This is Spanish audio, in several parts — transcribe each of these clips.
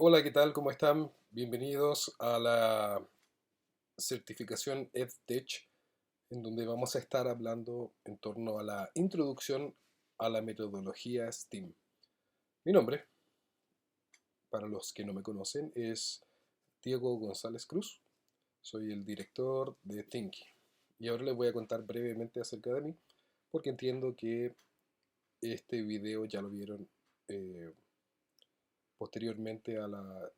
Hola, ¿qué tal? ¿Cómo están? Bienvenidos a la certificación EdTech, en donde vamos a estar hablando en torno a la introducción a la metodología STEAM. Mi nombre, para los que no me conocen, es Diego González Cruz. Soy el director de Thinky. Y ahora les voy a contar brevemente acerca de mí, porque entiendo que este video ya lo vieron eh, posteriormente a la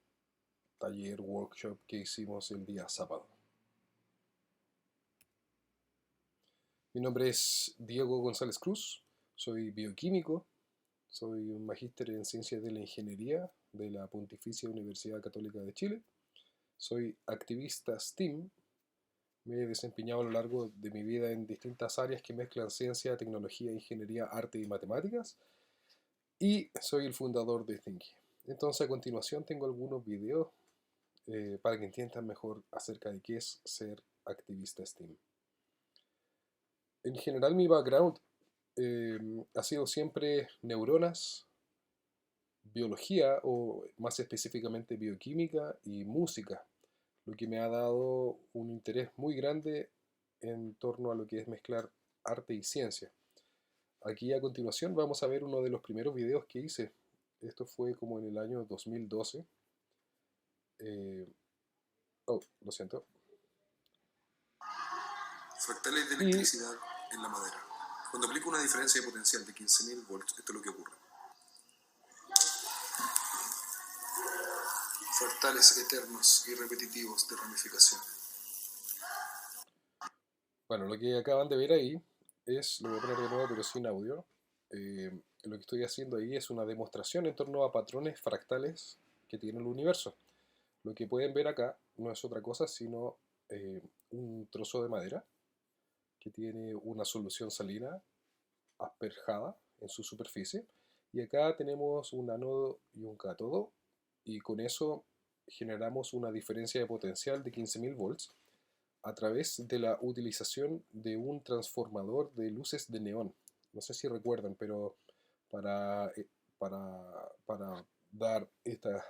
taller workshop que hicimos el día sábado. Mi nombre es Diego González Cruz, soy bioquímico, soy un magíster en ciencias de la ingeniería de la Pontificia Universidad Católica de Chile, soy activista STEAM, me he desempeñado a lo largo de mi vida en distintas áreas que mezclan ciencia, tecnología, ingeniería, arte y matemáticas, y soy el fundador de Thinky. Entonces a continuación tengo algunos videos para que entiendan mejor acerca de qué es ser activista STEAM. En general mi background eh, ha sido siempre neuronas, biología o más específicamente bioquímica y música, lo que me ha dado un interés muy grande en torno a lo que es mezclar arte y ciencia. Aquí a continuación vamos a ver uno de los primeros videos que hice. Esto fue como en el año 2012. Eh, lo siento. Fractales de Y electricidad en la madera. Cuando aplico una diferencia de potencial de 15.000 volts, esto es lo que ocurre. Fractales eternos y repetitivos de ramificación. bueno, lo que acaban de ver ahí es, lo voy a poner de nuevo pero sin audio. Lo que estoy haciendo ahí es una demostración en torno a patrones fractales que tiene el universo. Lo que pueden ver acá no es otra cosa sino un trozo de madera que tiene una solución salina asperjada en su superficie. Y acá tenemos un ánodo y un cátodo. Y con eso generamos una diferencia de potencial de 15.000 volts a través de la utilización de un transformador de luces de neón. No sé si recuerdan, pero para, para dar esta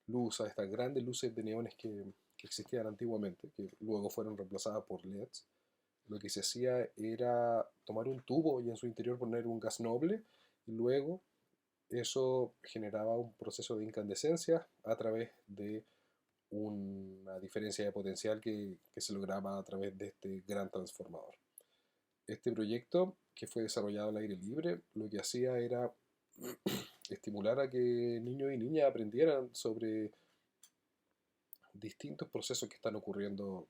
luz a estas grandes luces de neones que existían antiguamente, que luego fueron reemplazadas por LEDs, lo que se hacía era tomar un tubo y en su interior poner un gas noble y luego eso generaba un proceso de incandescencia a través de una diferencia de potencial que se lograba a través de este gran transformador. Este proyecto, que fue desarrollado al aire libre, lo que hacía era estimular a que niños y niñas aprendieran sobre distintos procesos que están ocurriendo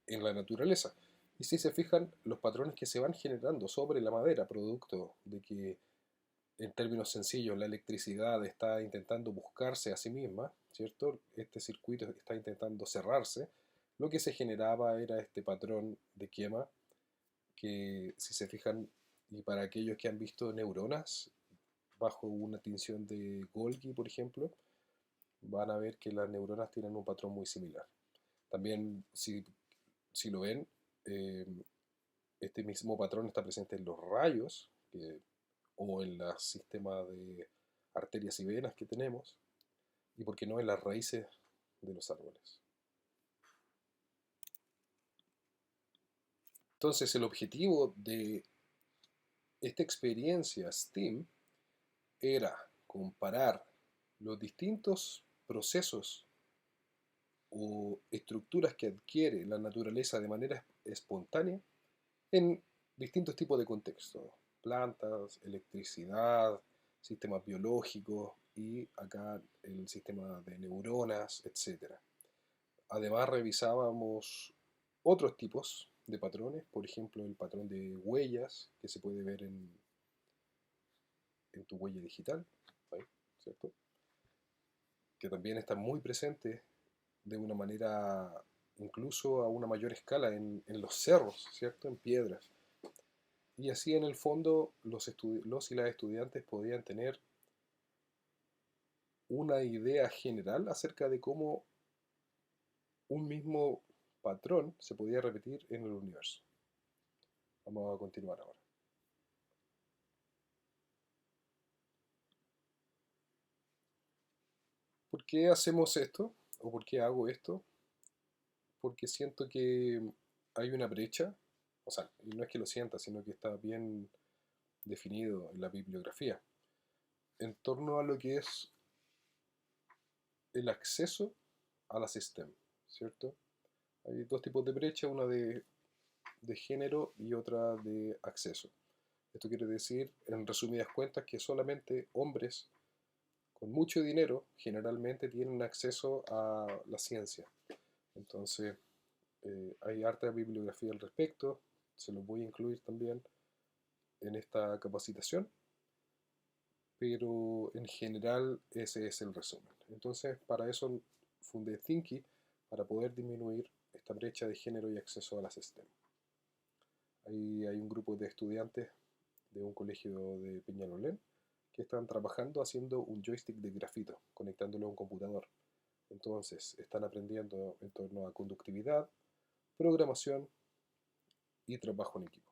en la naturaleza. Y si se fijan, los patrones que se van generando sobre la madera, producto de que, en términos sencillos, la electricidad está intentando buscarse a sí misma, ¿cierto? Este circuito está intentando cerrarse. Lo que se generaba era este patrón de quema que, si se fijan, y para aquellos que han visto neuronas bajo una tinción de Golgi, por ejemplo, van a ver que las neuronas tienen un patrón muy similar. También, si lo ven, eh, este mismo patrón está presente en los rayos o en el sistema de arterias y venas que tenemos, y por qué no en las raíces de los árboles. Entonces, el objetivo de esta experiencia STEAM era comparar los distintos procesos o estructuras que adquiere la naturaleza de manera espontánea en distintos tipos de contextos, plantas, electricidad, sistemas biológicos y acá el sistema de neuronas, etcétera. Además revisábamos otros tipos de patrones, por ejemplo el patrón de huellas que se puede ver en tu huella digital, ahí, ¿cierto? Que también está muy presente de una manera incluso a una mayor escala en los cerros, ¿cierto? En piedras. Y así en el fondo los y las estudiantes podían tener una idea general acerca de cómo un mismo patrón se podía repetir en el universo. Vamos a continuar ahora. ¿Por qué hacemos esto? ¿O por qué hago esto? Porque siento que hay una brecha, o sea, y no es que lo sienta, sino que está bien definido en la bibliografía, en torno a lo que es el acceso a las STEM, ¿cierto? Hay dos tipos de brecha, una de género y otra de acceso. Esto quiere decir, en resumidas cuentas, que solamente hombres con mucho dinero generalmente tienen acceso a la ciencia. Entonces, hay harta bibliografía al respecto, se los voy a incluir también en esta capacitación, pero en general ese es el resumen. Entonces, para eso fundé Thinky, para poder disminuir esta brecha de género y acceso a las STEM. Ahí hay un grupo de estudiantes de un colegio de Peñalolén que están trabajando haciendo un joystick de grafito, conectándolo a un computador. Entonces, están aprendiendo en torno a conductividad, programación y trabajo en equipo.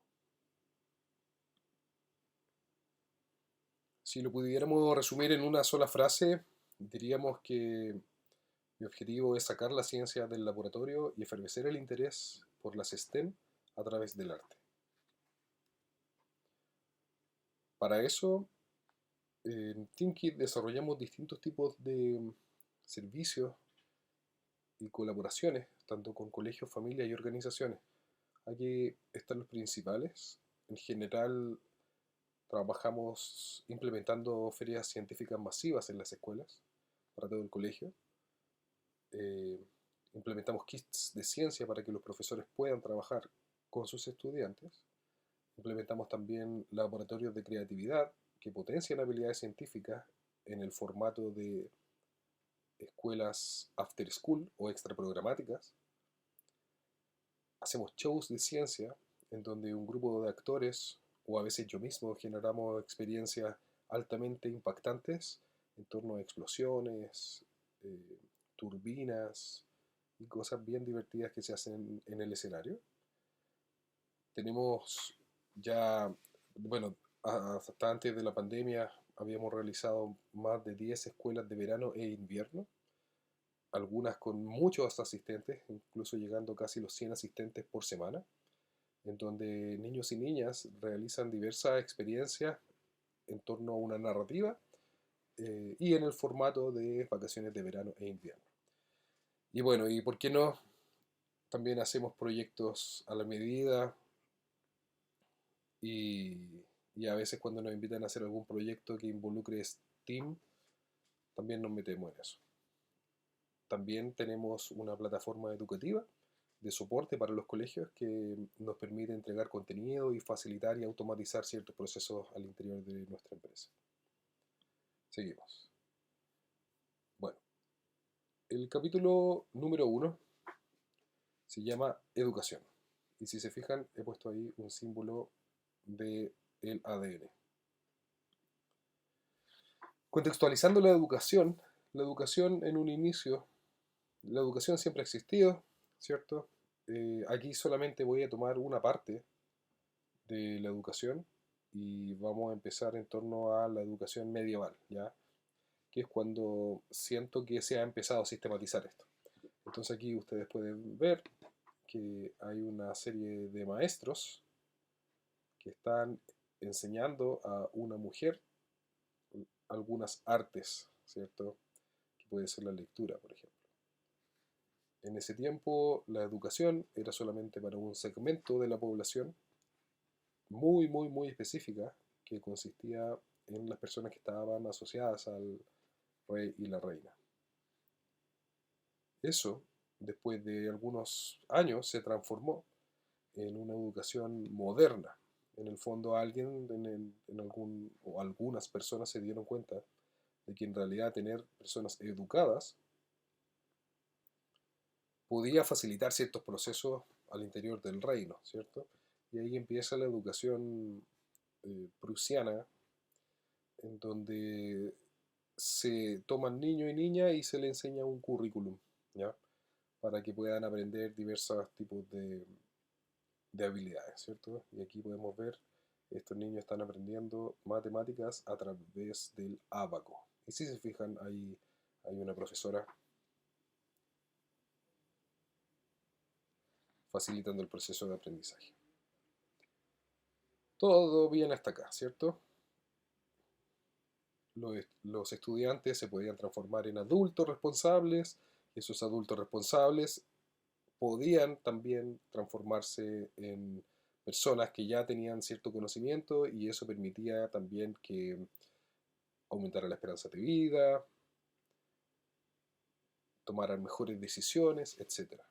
Si lo pudiéramos resumir en una sola frase, diríamos que mi objetivo es sacar la ciencia del laboratorio y efervecer el interés por las STEM a través del arte. Para eso, en ThinkIt desarrollamos distintos tipos de servicios y colaboraciones, tanto con colegios, familias y organizaciones. Aquí están los principales. En general, trabajamos implementando ferias científicas masivas en las escuelas para todo el colegio. Eh, Implementamos kits de ciencia para que los profesores puedan trabajar con sus estudiantes. Implementamos también laboratorios de creatividad que potencian habilidades científicas en el formato de escuelas after school o extraprogramáticas. Hacemos shows de ciencia en donde un grupo de actores o a veces yo mismo generamos experiencias altamente impactantes en torno a explosiones, turbinas y cosas bien divertidas que se hacen en el escenario. Tenemos ya, bueno, hasta antes de la pandemia habíamos realizado más de 10 escuelas de verano e invierno, algunas con muchos asistentes, incluso llegando casi los 100 asistentes por semana, en donde niños y niñas realizan diversas experiencias en torno a una narrativa y en el formato de vacaciones de verano e invierno. Y bueno, ¿y por qué no? También hacemos proyectos a la medida y, y a veces cuando nos invitan a hacer algún proyecto que involucre STEAM, también nos metemos en eso. También tenemos una plataforma educativa de soporte para los colegios que nos permite entregar contenido y facilitar y automatizar ciertos procesos al interior de nuestra empresa. Seguimos. Bueno, el capítulo número 1 se llama Educación. Y si se fijan, he puesto ahí un símbolo del ADN. Contextualizando la educación en un inicio, la educación siempre ha existido, ¿cierto? Aquí solamente voy a tomar una parte de la educación y vamos a empezar en torno a la educación medieval, ¿ya? Que es cuando siento que se ha empezado a sistematizar esto. Entonces aquí ustedes pueden ver que hay una serie de maestros que están enseñando a una mujer algunas artes, ¿cierto? Que puede ser la lectura, por ejemplo. En ese tiempo la educación era solamente para un segmento de la población muy específica que consistía en las personas que estaban asociadas al rey y la reina. Eso, después de algunos años, se transformó en una educación moderna. En el fondo alguien, o algunas personas se dieron cuenta de que en realidad tener personas educadas podía facilitar ciertos procesos al interior del reino, ¿cierto? Y ahí empieza la educación prusiana, en donde se toman niño y niña y se le enseña un currículum, ¿ya? Para que puedan aprender diversos tipos de habilidades, ¿cierto? Y aquí podemos ver, estos niños están aprendiendo matemáticas a través del ábaco. Y si se fijan, hay una profesora facilitando el proceso de aprendizaje. Todo bien hasta acá, ¿cierto? Los estudiantes se podían transformar en adultos responsables y esos adultos responsables podían también transformarse en personas que ya tenían cierto conocimiento y eso permitía también que aumentara la esperanza de vida, tomaran mejores decisiones, etc.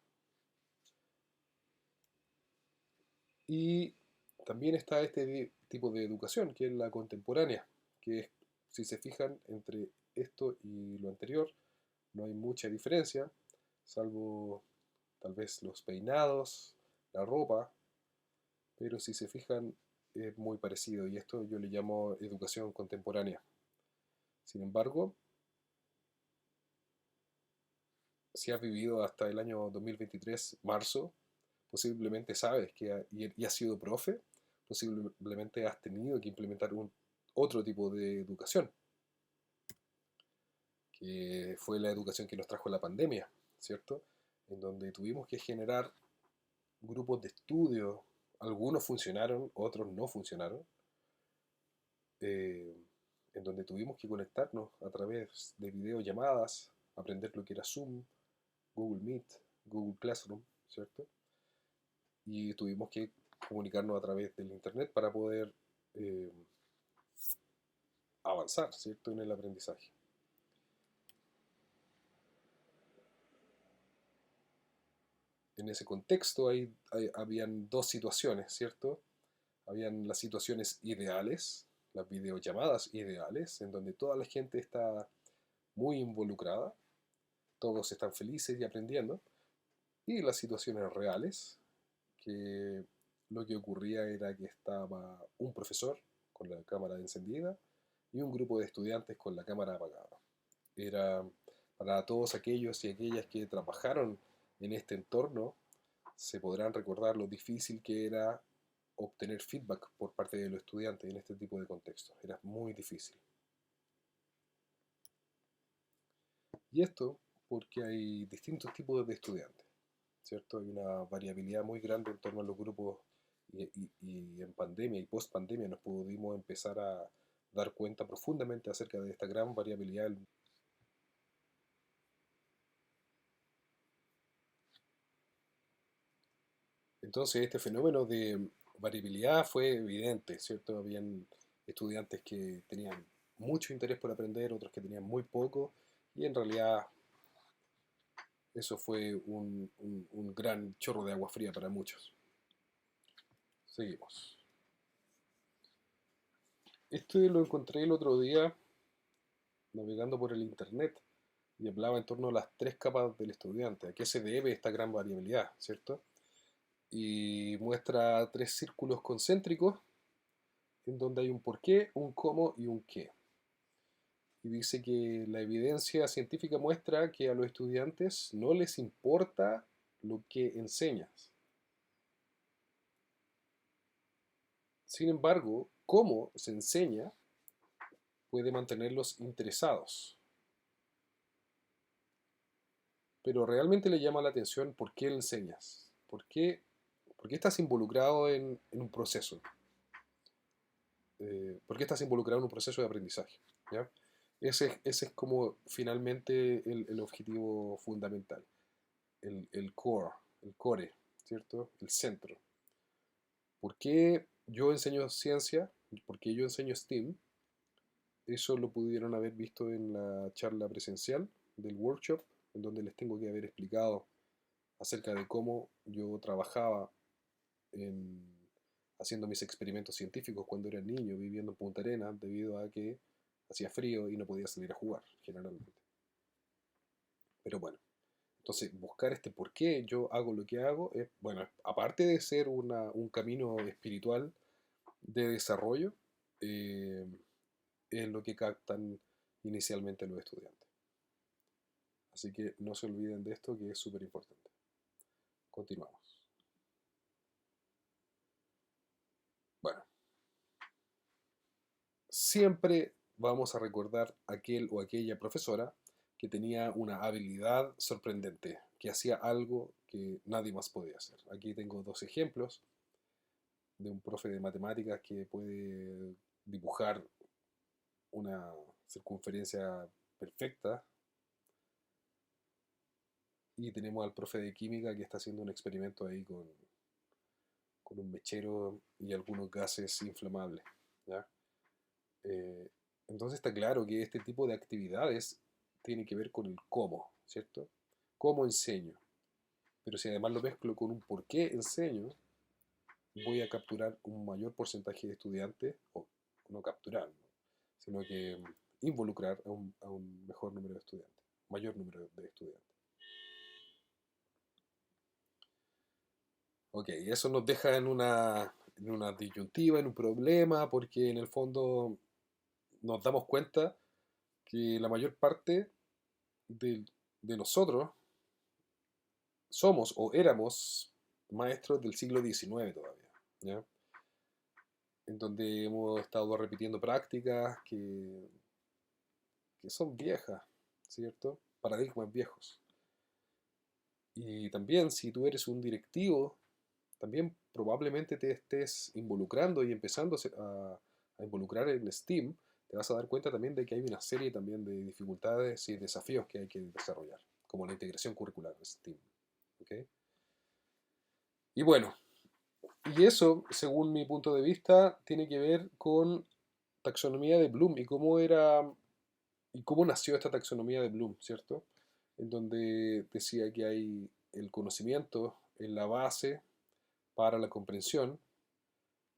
Y también está este tipo de educación, que es la contemporánea, que es, si se fijan, entre esto y lo anterior, no hay mucha diferencia, salvo tal vez los peinados, la ropa, pero si se fijan es muy parecido y esto yo le llamo educación contemporánea. Sin embargo, si has vivido hasta el año 2023, marzo, posiblemente sabes que y has sido profe, posiblemente has tenido que implementar otro tipo de educación, que fue la educación que nos trajo la pandemia, ¿cierto? En donde tuvimos que generar grupos de estudio, algunos funcionaron, otros no funcionaron, eh, en donde tuvimos que conectarnos a través de videollamadas, aprender lo que era Zoom, Google Meet, Google Classroom, ¿cierto? Y tuvimos que comunicarnos a través del Internet para poder eh, avanzar, ¿cierto? En el aprendizaje. En ese contexto habían dos situaciones, ¿cierto? Habían las situaciones ideales, las videollamadas ideales, en donde toda la gente está muy involucrada, todos están felices y aprendiendo, y las situaciones reales, que lo que ocurría era que estaba un profesor con la cámara encendida y un grupo de estudiantes con la cámara apagada. Era para todos aquellos y aquellas que trabajaron en este entorno, se podrán recordar lo difícil que era obtener feedback por parte de los estudiantes en este tipo de contextos. Era muy difícil. Y esto porque hay distintos tipos de estudiantes, ¿cierto? Hay una variabilidad muy grande en torno a los grupos y en pandemia y post pandemia nos pudimos empezar a dar cuenta profundamente acerca de esta gran variabilidad. Entonces este fenómeno de variabilidad fue evidente, ¿cierto? Habían estudiantes que tenían mucho interés por aprender, otros que tenían muy poco, y en realidad eso fue un gran chorro de agua fría para muchos. Seguimos. Esto lo encontré el otro día navegando por el internet y hablaba en torno a las tres capas del estudiante. ¿A qué se debe esta gran variabilidad, cierto? Y muestra tres círculos concéntricos en donde hay un porqué, un cómo y un qué. Y dice que la evidencia científica muestra que a los estudiantes no les importa lo que enseñas. Sin embargo, cómo se enseña puede mantenerlos interesados. Pero realmente le llama la atención por qué le enseñas, por qué estás involucrado en un proceso, por qué estás involucrado en un proceso de aprendizaje. ¿Ya? Ese es como finalmente el objetivo fundamental, el core, el core, ¿cierto? El centro. ¿Por qué yo enseño ciencia? ¿Por qué yo enseño STEAM? Eso lo pudieron haber visto en la charla presencial del workshop, en donde les tengo que haber explicado acerca de cómo yo trabajaba en, haciendo mis experimentos científicos cuando era niño, viviendo en Punta Arenas, debido a que hacía frío y no podía salir a jugar, generalmente. Pero bueno, entonces buscar este por qué yo hago lo que hago, es, bueno, aparte de ser un camino espiritual de desarrollo, eh, es lo que captan inicialmente los estudiantes. Así que no se olviden de esto, que es súper importante. Continuamos. Bueno, siempre vamos a recordar a aquel o aquella profesora que tenía una habilidad sorprendente, que hacía algo que nadie más podía hacer. Aquí tengo dos ejemplos de un profe de matemáticas que puede dibujar una circunferencia perfecta, y tenemos al profe de química que está haciendo un experimento ahí con un mechero y algunos gases inflamables, ¿ya? Eh, entonces está claro que este tipo de actividades tiene que ver con el cómo, ¿cierto? ¿Cómo enseño? Pero si además lo mezclo con un por qué enseño, voy a capturar un mayor porcentaje de estudiantes, o no capturar, ¿no? Sino que involucrar a un mejor número de estudiantes, mayor número de estudiantes. Ok, eso nos deja en una disyuntiva, en un problema, porque en el fondo nos damos cuenta que la mayor parte de, de nosotros somos o éramos maestros del siglo XIX todavía, ¿ya? En donde hemos estado repitiendo prácticas que son viejas, ¿cierto? Paradigmas viejos. Y también si tú eres un directivo, también probablemente te estés involucrando y empezando a involucrar en STEAM, te vas a dar cuenta también de que hay una serie también de dificultades y desafíos que hay que desarrollar, como la integración curricular en STEAM. ¿Ok? Y bueno, y eso, según mi punto de vista, tiene que ver con taxonomía de Bloom y cómo nació esta taxonomía de Bloom, ¿cierto? En donde decía que hay el conocimiento en la base para la comprensión,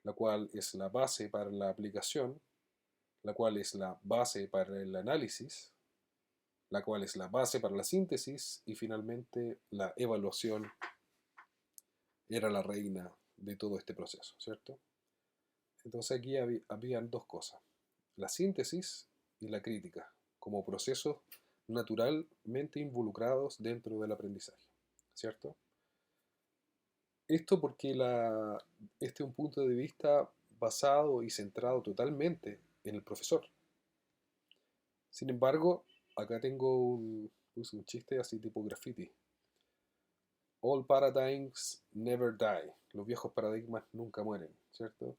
la cual es la base para la aplicación, la cual es la base para el análisis, la cual es la base para la síntesis y finalmente la evaluación era la reina de todo este proceso, ¿cierto? Entonces aquí habían dos cosas, la síntesis y la crítica, como procesos naturalmente involucrados dentro del aprendizaje, ¿cierto? Esto porque este es un punto de vista basado y centrado totalmente en el profesor. Sin embargo, acá puse un chiste así tipo graffiti. All paradigms never die. Los viejos paradigmas nunca mueren, ¿cierto?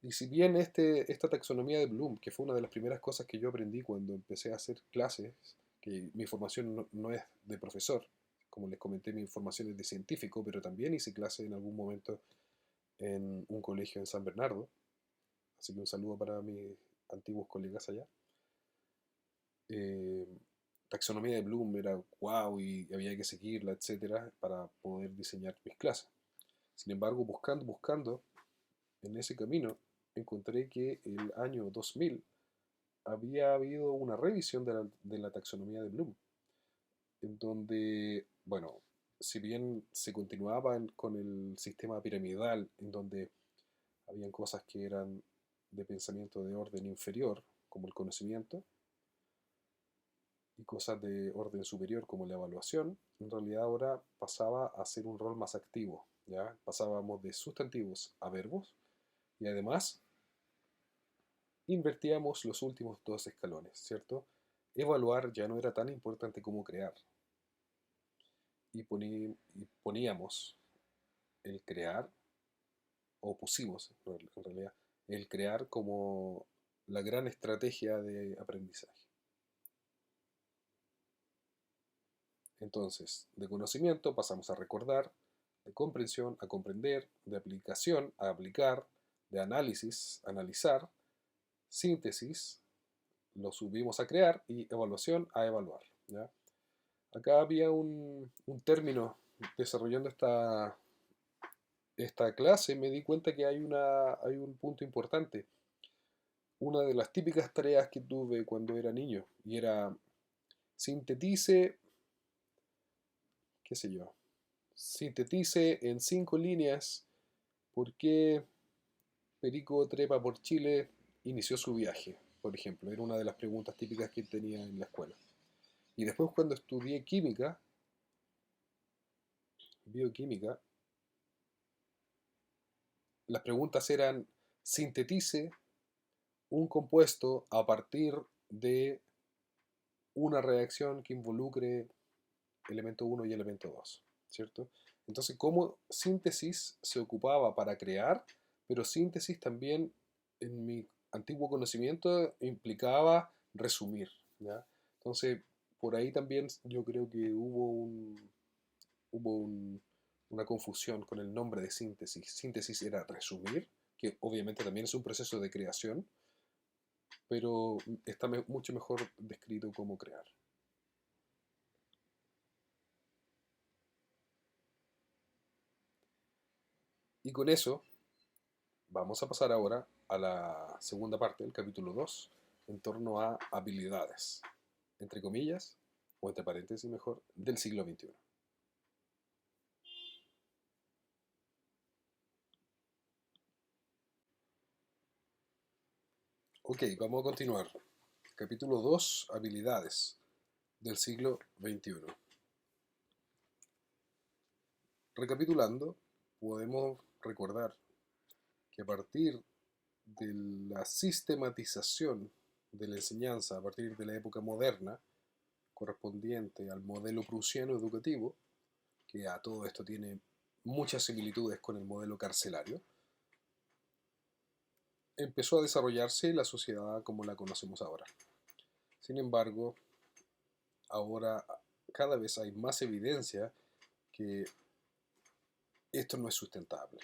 Y si bien esta taxonomía de Bloom, que fue una de las primeras cosas que yo aprendí cuando empecé a hacer clases, que mi formación no es de profesor, como les comenté, mi formación es de científico, pero también hice clase en algún momento en un colegio en San Bernardo, así que un saludo para mis antiguos colegas allá. eh, Taxonomía de Bloom era wow y había que seguirla, etcétera, para poder diseñar mis clases. Sin embargo, buscando en ese camino, encontré que el año 2000 había habido una revisión de la taxonomía de Bloom, en donde, bueno, si bien se continuaba con el sistema piramidal, en donde habían cosas que eran de pensamiento de orden inferior, como el conocimiento, y cosas de orden superior como la evaluación, en realidad ahora pasaba a ser un rol más activo, ¿ya? Pasábamos de sustantivos a verbos y además invertíamos los últimos dos escalones, ¿cierto? Evaluar ya no era tan importante como crear y poníamos el crear, o pusimos en realidad, el crear como la gran estrategia de aprendizaje. Entonces, de conocimiento pasamos a recordar, de comprensión a comprender, de aplicación a aplicar, de análisis a analizar, síntesis lo subimos a crear y evaluación a evaluar, ¿ya? Acá había un término desarrollando esta clase, me di cuenta que hay un punto importante. Una de las típicas tareas que tuve cuando era niño y era sintetice, qué sé yo, sintetice en 5 líneas por qué Perico Trepa por Chile inició su viaje, por ejemplo. Era una de las preguntas típicas que tenía en la escuela. Y después cuando estudié química, bioquímica, las preguntas eran sintetice un compuesto a partir de una reacción que involucre elemento 1 y elemento 2, ¿cierto? Entonces, como síntesis se ocupaba para crear, pero síntesis también, en mi antiguo conocimiento, implicaba resumir, ¿ya? Entonces, por ahí también yo creo que una confusión con el nombre de síntesis. Síntesis era resumir, que obviamente también es un proceso de creación, pero está mucho mejor descrito como crear. Y con eso vamos a pasar ahora a la segunda parte del capítulo 2, en torno a habilidades, entre comillas, o entre paréntesis mejor, del siglo XXI. Ok, vamos a continuar. Capítulo 2, habilidades del siglo XXI. Recapitulando, podemos recordar que a partir de la sistematización de la enseñanza, a partir de la época moderna, correspondiente al modelo prusiano educativo, que a todo esto tiene muchas similitudes con el modelo carcelario, empezó a desarrollarse la sociedad como la conocemos ahora. Sin embargo, ahora cada vez hay más evidencia que esto no es sustentable.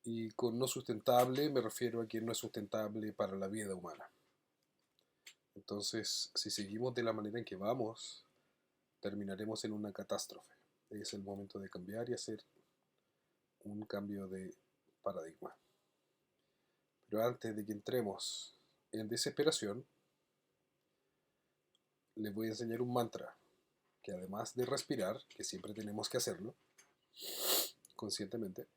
Y con no sustentable me refiero a que no es sustentable para la vida humana. Entonces, si seguimos de la manera en que vamos, terminaremos en una catástrofe. Es el momento de cambiar y hacer un cambio de paradigma. Pero antes de que entremos en desesperación, les voy a enseñar un mantra que, además de respirar, que siempre tenemos que hacerlo conscientemente,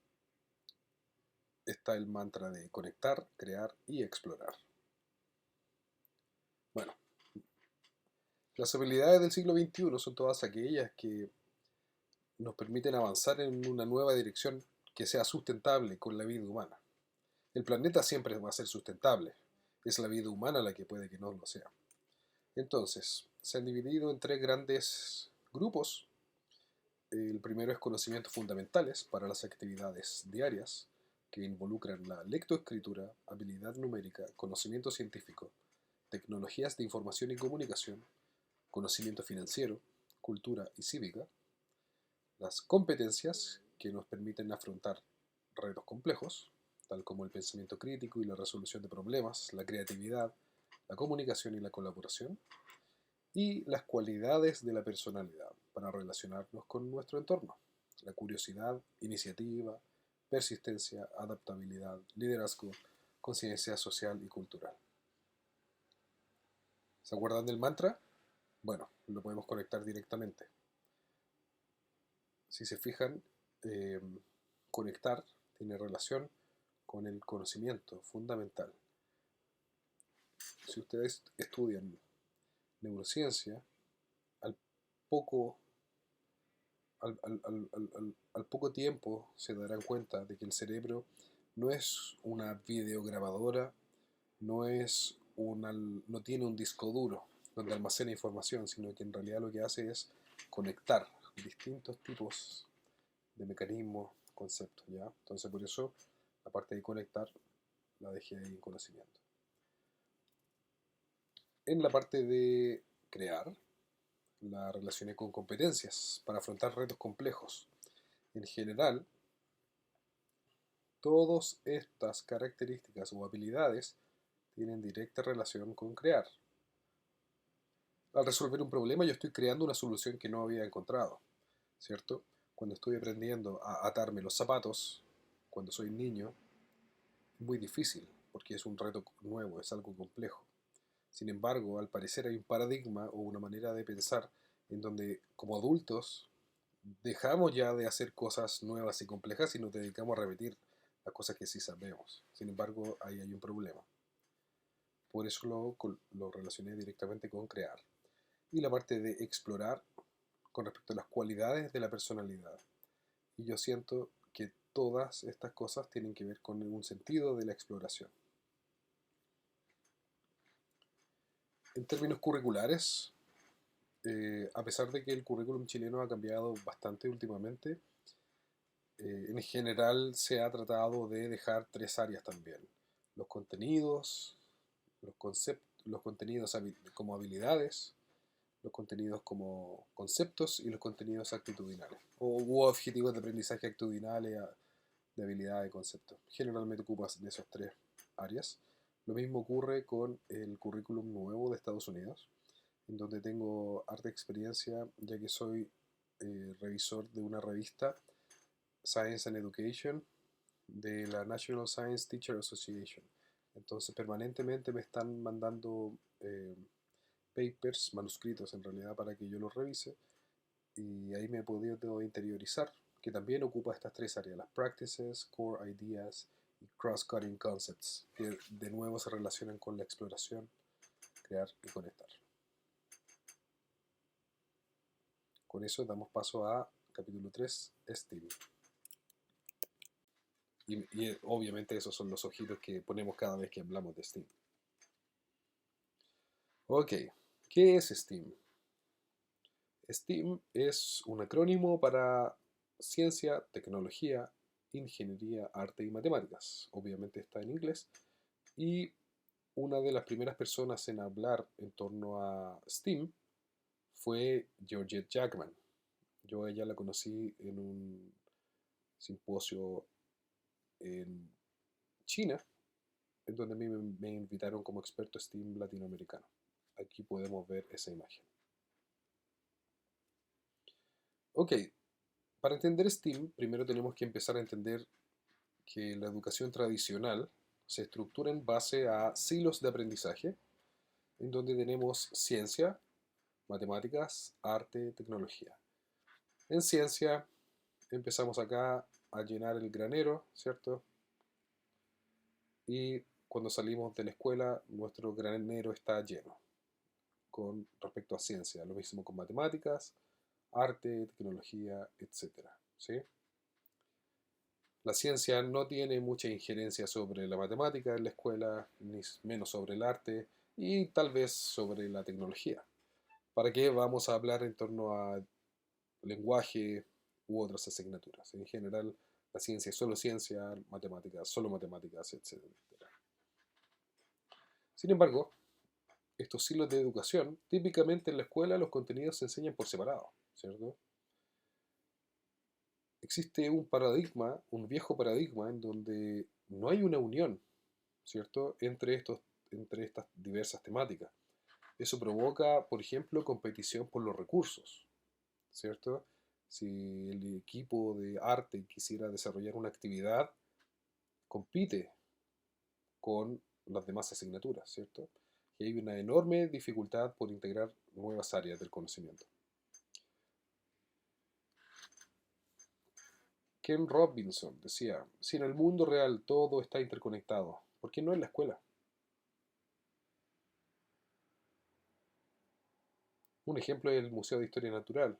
está el mantra de conectar, crear y explorar. Bueno, las habilidades del siglo XXI son todas aquellas que nos permiten avanzar en una nueva dirección que sea sustentable con la vida humana. El planeta siempre va a ser sustentable, es la vida humana la que puede que no lo sea. Entonces, se han dividido en tres grandes grupos. El primero es conocimientos fundamentales para las actividades diarias, que involucran la lectoescritura, habilidad numérica, conocimiento científico, tecnologías de información y comunicación, conocimiento financiero, cultura y cívica. Las competencias, que nos permiten afrontar retos complejos, tal como el pensamiento crítico y la resolución de problemas, la creatividad, la comunicación y la colaboración. Y las cualidades de la personalidad para relacionarnos con nuestro entorno: la curiosidad, iniciativa, persistencia, adaptabilidad, liderazgo, conciencia social y cultural. ¿Se acuerdan del mantra? Bueno, lo podemos conectar directamente. Si se fijan, eh, conectar tiene relación con el conocimiento fundamental. Si ustedes estudian neurociencia, al poco, al poco tiempo se darán cuenta de que el cerebro no es una videograbadora, no tiene un disco duro donde almacena información, sino que en realidad lo que hace es conectar distintos tipos de mecanismos, conceptos, ¿ya? Entonces por eso la parte de conectar la dejé ahí en conocimiento. En la parte de crear, la relacioné con competencias para afrontar retos complejos. En general, todas estas características o habilidades tienen directa relación con crear. Al resolver un problema, yo estoy creando una solución que no había encontrado, ¿cierto? Cuando estoy aprendiendo a atarme los zapatos, cuando soy niño, es muy difícil porque es un reto nuevo, es algo complejo. Sin embargo, al parecer hay un paradigma o una manera de pensar en donde, como adultos, dejamos ya de hacer cosas nuevas y complejas y nos dedicamos a repetir las cosas que sí sabemos. Sin embargo, ahí hay un problema. Por eso lo relacioné directamente con crear. Y la parte de explorar con respecto a las cualidades de la personalidad. Y yo siento que todas estas cosas tienen que ver con un sentido de la exploración. En términos curriculares, a pesar de que el currículum chileno ha cambiado bastante últimamente, en general se ha tratado de dejar tres áreas también. Los contenidos, los contenidos como habilidades, los contenidos como conceptos y los contenidos actitudinales u objetivos de aprendizaje actitudinales de habilidad de concepto. Generalmente ocupas de esas tres áreas. Lo mismo ocurre con el currículum nuevo de Estados Unidos, en donde tengo harta experiencia ya que soy revisor de una revista Science and Education de la National Science Teacher Association. Entonces permanentemente me están mandando papers, manuscritos en realidad, para que yo los revise y ahí me he podido interiorizar, que también ocupa estas tres áreas, las practices, core ideas y cross-cutting concepts, que de nuevo se relacionan con la exploración, crear y conectar. Con eso damos paso a capítulo 3, STEAM. Y obviamente esos son los ojitos que ponemos cada vez que hablamos de STEAM. Ok, ¿qué es STEAM? STEAM es un acrónimo para ciencia, tecnología, ingeniería, arte y matemáticas. Obviamente está en inglés. Y una de las primeras personas en hablar en torno a STEAM fue Georgette Jackman. Yo a ella la conocí en un simposio en China, en donde a mí me invitaron como experto STEAM latinoamericano. Aquí podemos ver esa imagen. Ok, para entender STEAM, primero tenemos que empezar a entender que la educación tradicional se estructura en base a silos de aprendizaje, en donde tenemos ciencia, matemáticas, arte, tecnología. En ciencia empezamos acá a llenar el granero, ¿cierto? Y cuando salimos de la escuela, nuestro granero está lleno con respecto a ciencia. Lo mismo con matemáticas, arte, tecnología, etcétera, ¿sí? La ciencia no tiene mucha injerencia sobre la matemática en la escuela, ni menos sobre el arte y tal vez sobre la tecnología. ¿Para qué vamos a hablar en torno a lenguaje u otras asignaturas? En general, la ciencia es solo ciencia, matemáticas, etcétera. Sin embargo, estos silos de educación, típicamente en la escuela los contenidos se enseñan por separado, ¿cierto? Existe un paradigma, un viejo paradigma, en donde no hay una unión, ¿cierto?, entre estas diversas temáticas. Eso provoca, por ejemplo, competición por los recursos, ¿cierto? Si el equipo de arte quisiera desarrollar una actividad, compite con las demás asignaturas, ¿cierto? Y hay una enorme dificultad por integrar nuevas áreas del conocimiento. Ken Robinson decía, si en el mundo real todo está interconectado, ¿por qué no en la escuela? Un ejemplo es el Museo de Historia Natural.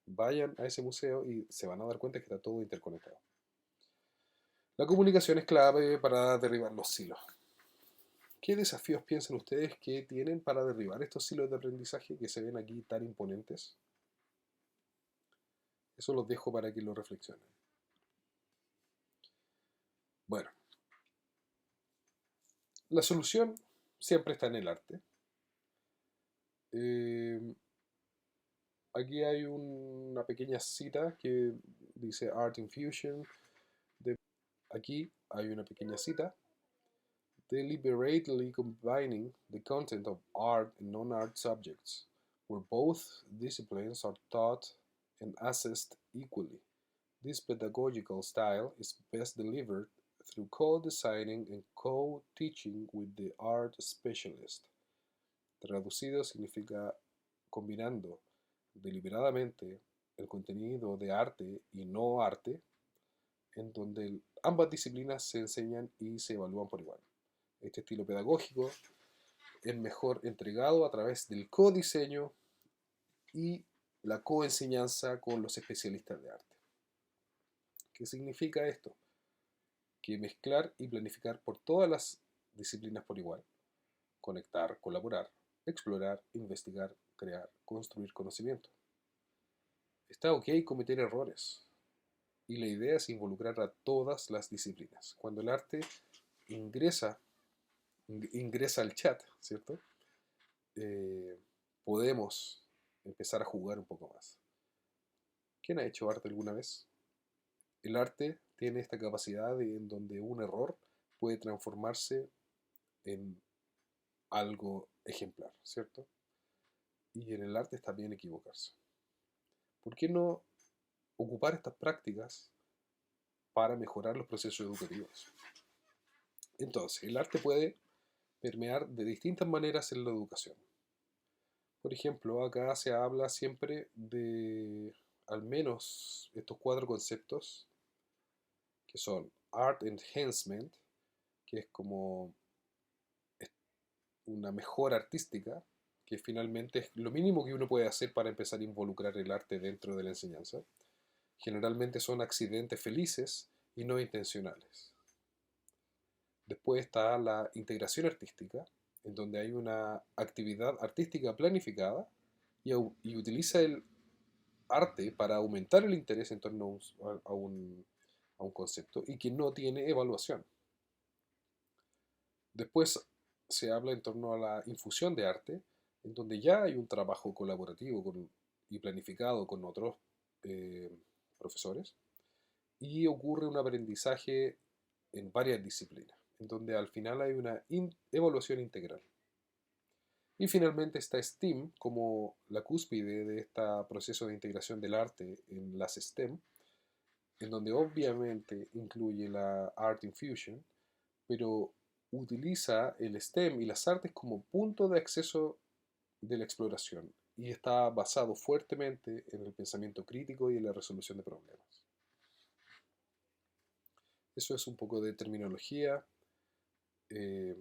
Vayan a ese museo y se van a dar cuenta que está todo interconectado. La comunicación es clave para derribar los silos. ¿Qué desafíos piensan ustedes que tienen para derribar estos silos de aprendizaje que se ven aquí tan imponentes? Eso los dejo para que lo reflexionen. Bueno, la solución siempre está en el arte. Eh, Aquí hay una pequeña cita que dice Art Infusion. Aquí hay una pequeña cita. Deliberately combining the content of art and non-art subjects, where both disciplines are taught and assessed equally. This pedagogical style is best delivered through co-designing and co-teaching with the art specialist. Traducido significa combinando deliberadamente el contenido de arte y no arte, en donde ambas disciplinas se enseñan y se evalúan por igual. Este estilo pedagógico es mejor entregado a través del codiseño y la coenseñanza con los especialistas de arte. ¿Qué significa esto? Que mezclar y planificar por todas las disciplinas por igual, conectar, colaborar, explorar, investigar, crear, construir conocimiento. Está ok cometer errores. Y la idea es involucrar a todas las disciplinas. Cuando el arte ingresa, ingresa al chat, ¿cierto? Eh, podemos empezar a jugar un poco más. ¿Quién ha hecho arte alguna vez? El arte tiene esta capacidad en donde un error puede transformarse en algo ejemplar, ¿cierto? Y en el arte está bien equivocarse. ¿Por qué no ocupar estas prácticas para mejorar los procesos educativos? Entonces, el arte puede permear de distintas maneras en la educación. Por ejemplo, acá se habla siempre de al menos estos 4 conceptos que son Art Enhancement, que es como una mejora artística, que finalmente es lo mínimo que uno puede hacer para empezar a involucrar el arte dentro de la enseñanza. Generalmente son accidentes felices y no intencionales. Después está la integración artística, en donde hay una actividad artística planificada y utiliza el arte para aumentar el interés en torno a un concepto y que no tiene evaluación. Después se habla en torno a la infusión de arte, en donde ya hay un trabajo colaborativo y planificado con otros eh, profesores, y ocurre un aprendizaje en varias disciplinas, en donde al final hay una evaluación integral. Y finalmente está STEAM como la cúspide de este proceso de integración del arte en las STEM, en donde obviamente incluye la Art Infusion, pero utiliza el STEM y las artes como punto de acceso de la exploración y está basado fuertemente en el pensamiento crítico y en la resolución de problemas. Eso es un poco de terminología. Eh,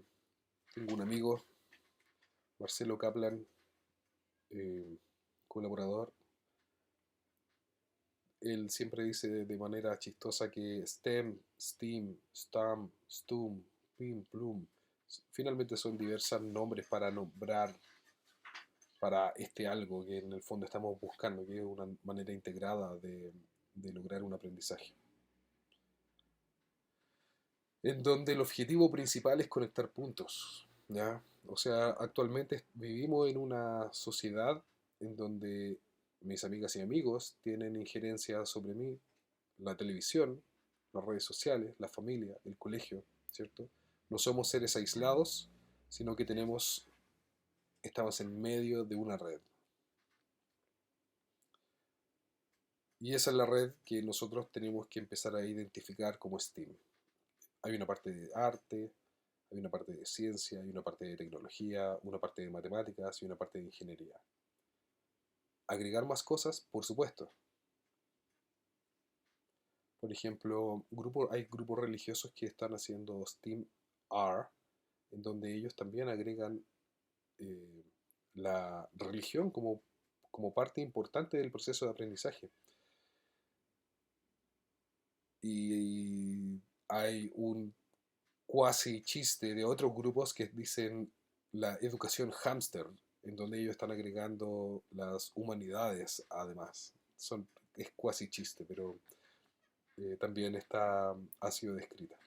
tengo un amigo, Marcelo Kaplan, eh, colaborador. Él siempre dice de manera chistosa que STEM, STEAM, STAM, STUM, PIM, PLUM, finalmente son diversos nombres para nombrar para este algo que en el fondo estamos buscando, que es una manera integrada de lograr un aprendizaje. En donde el objetivo principal es conectar puntos, ¿ya? O sea, actualmente vivimos en una sociedad en donde mis amigas y amigos tienen injerencia sobre mí, la televisión, las redes sociales, la familia, el colegio, ¿cierto? No somos seres aislados, sino que estamos en medio de una red. Y esa es la red que nosotros tenemos que empezar a identificar como STEAM. Hay una parte de arte, hay una parte de ciencia, hay una parte de tecnología, una parte de matemáticas y una parte de ingeniería. Agregar más cosas, por supuesto. Por ejemplo, hay grupos religiosos que están haciendo STEAM R, en donde ellos también agregan eh, la religión como parte importante del proceso de aprendizaje. Y hay un cuasi chiste de otros grupos que dicen la educación hámster, en donde ellos están agregando las humanidades además. Es cuasi chiste, pero también ha sido descrita.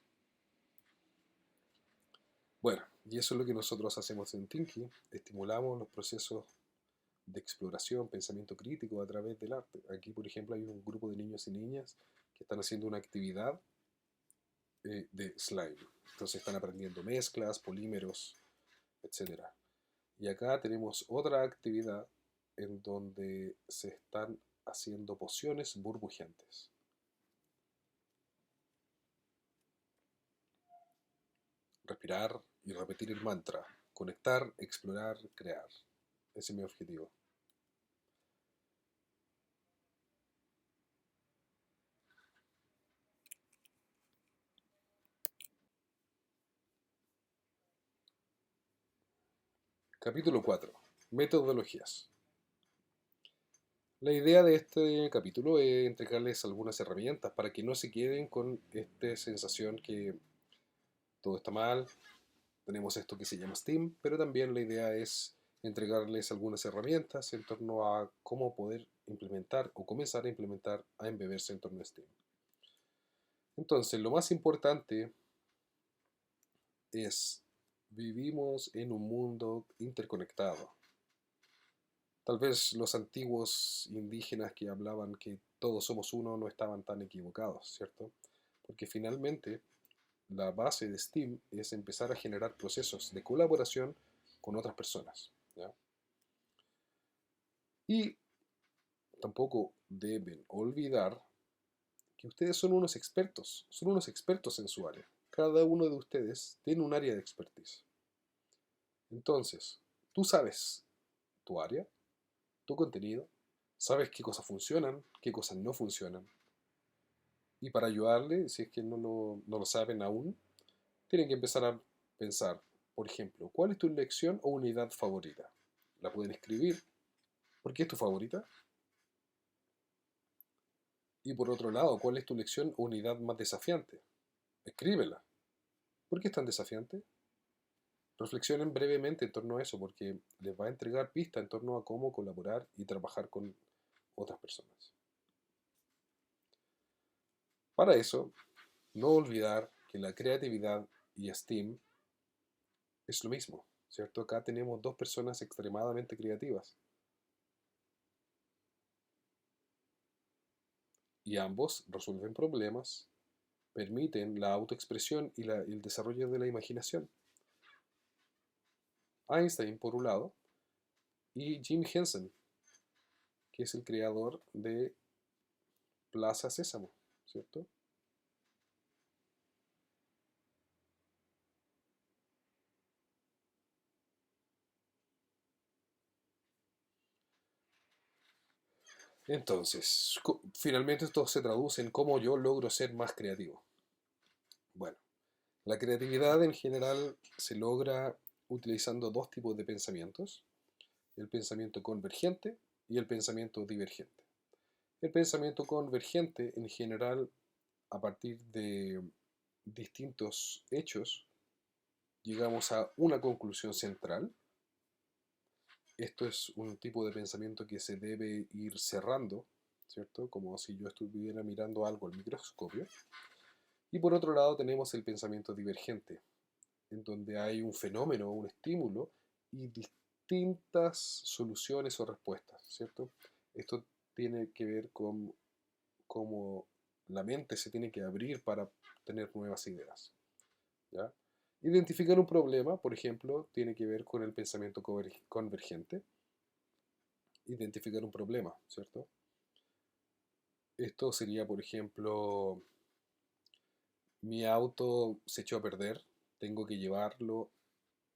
Bueno, y eso es lo que nosotros hacemos en Tinky. Estimulamos los procesos de exploración, pensamiento crítico a través del arte. Aquí, por ejemplo, hay un grupo de niños y niñas que están haciendo una actividad de slime. Entonces están aprendiendo mezclas, polímeros, etcétera. Y acá tenemos otra actividad en donde se están haciendo pociones burbujeantes. Respirar y repetir el mantra. Conectar, explorar, crear. Ese es mi objetivo. Capítulo 4. Metodologías. La idea de este capítulo es entregarles algunas herramientas para que no se queden con esta sensación que todo está mal. Tenemos esto que se llama STEAM, pero también la idea es entregarles algunas herramientas en torno a cómo poder implementar o comenzar a implementar a embeberse en torno a STEAM. Entonces, lo más importante es, vivimos en un mundo interconectado. Tal vez los antiguos indígenas que hablaban que todos somos uno no estaban tan equivocados, ¿cierto? Porque finalmente la base de STEAM es empezar a generar procesos de colaboración con otras personas, ¿ya? Y tampoco deben olvidar que ustedes son unos expertos en su área. Cada uno de ustedes tiene un área de expertise. Entonces, tú sabes tu área, tu contenido, sabes qué cosas funcionan, qué cosas no funcionan. Y para ayudarle, si es que no lo saben aún, tienen que empezar a pensar, por ejemplo, ¿cuál es tu lección o unidad favorita? La pueden escribir. ¿Por qué es tu favorita? Y por otro lado, ¿cuál es tu lección o unidad más desafiante? Escríbela. ¿Por qué es tan desafiante? Reflexionen brevemente en torno a eso porque les va a entregar pistas en torno a cómo colaborar y trabajar con otras personas. Para eso, no olvidar que la creatividad y STEAM es lo mismo, ¿cierto? Acá tenemos dos personas extremadamente creativas y ambos resuelven problemas, permiten la autoexpresión y el desarrollo de la imaginación. Einstein, por un lado, y Jim Henson, que es el creador de Plaza Sésamo, ¿cierto? Entonces, finalmente esto se traduce en cómo yo logro ser más creativo. Bueno, la creatividad en general se logra utilizando dos tipos de pensamientos, el pensamiento convergente y el pensamiento divergente. El pensamiento convergente en general, a partir de distintos hechos, llegamos a una conclusión central. Esto es un tipo de pensamiento que se debe ir cerrando, ¿cierto? Como si yo estuviera mirando algo al microscopio. Y por otro lado tenemos el pensamiento divergente, en donde hay un fenómeno, un estímulo y distintas soluciones o respuestas, ¿cierto? Esto tiene que ver con cómo la mente se tiene que abrir para tener nuevas ideas, ¿ya? Identificar un problema, por ejemplo, tiene que ver con el pensamiento convergente. Identificar un problema, ¿cierto? Esto sería, por ejemplo, mi auto se echó a perder, tengo que llevarlo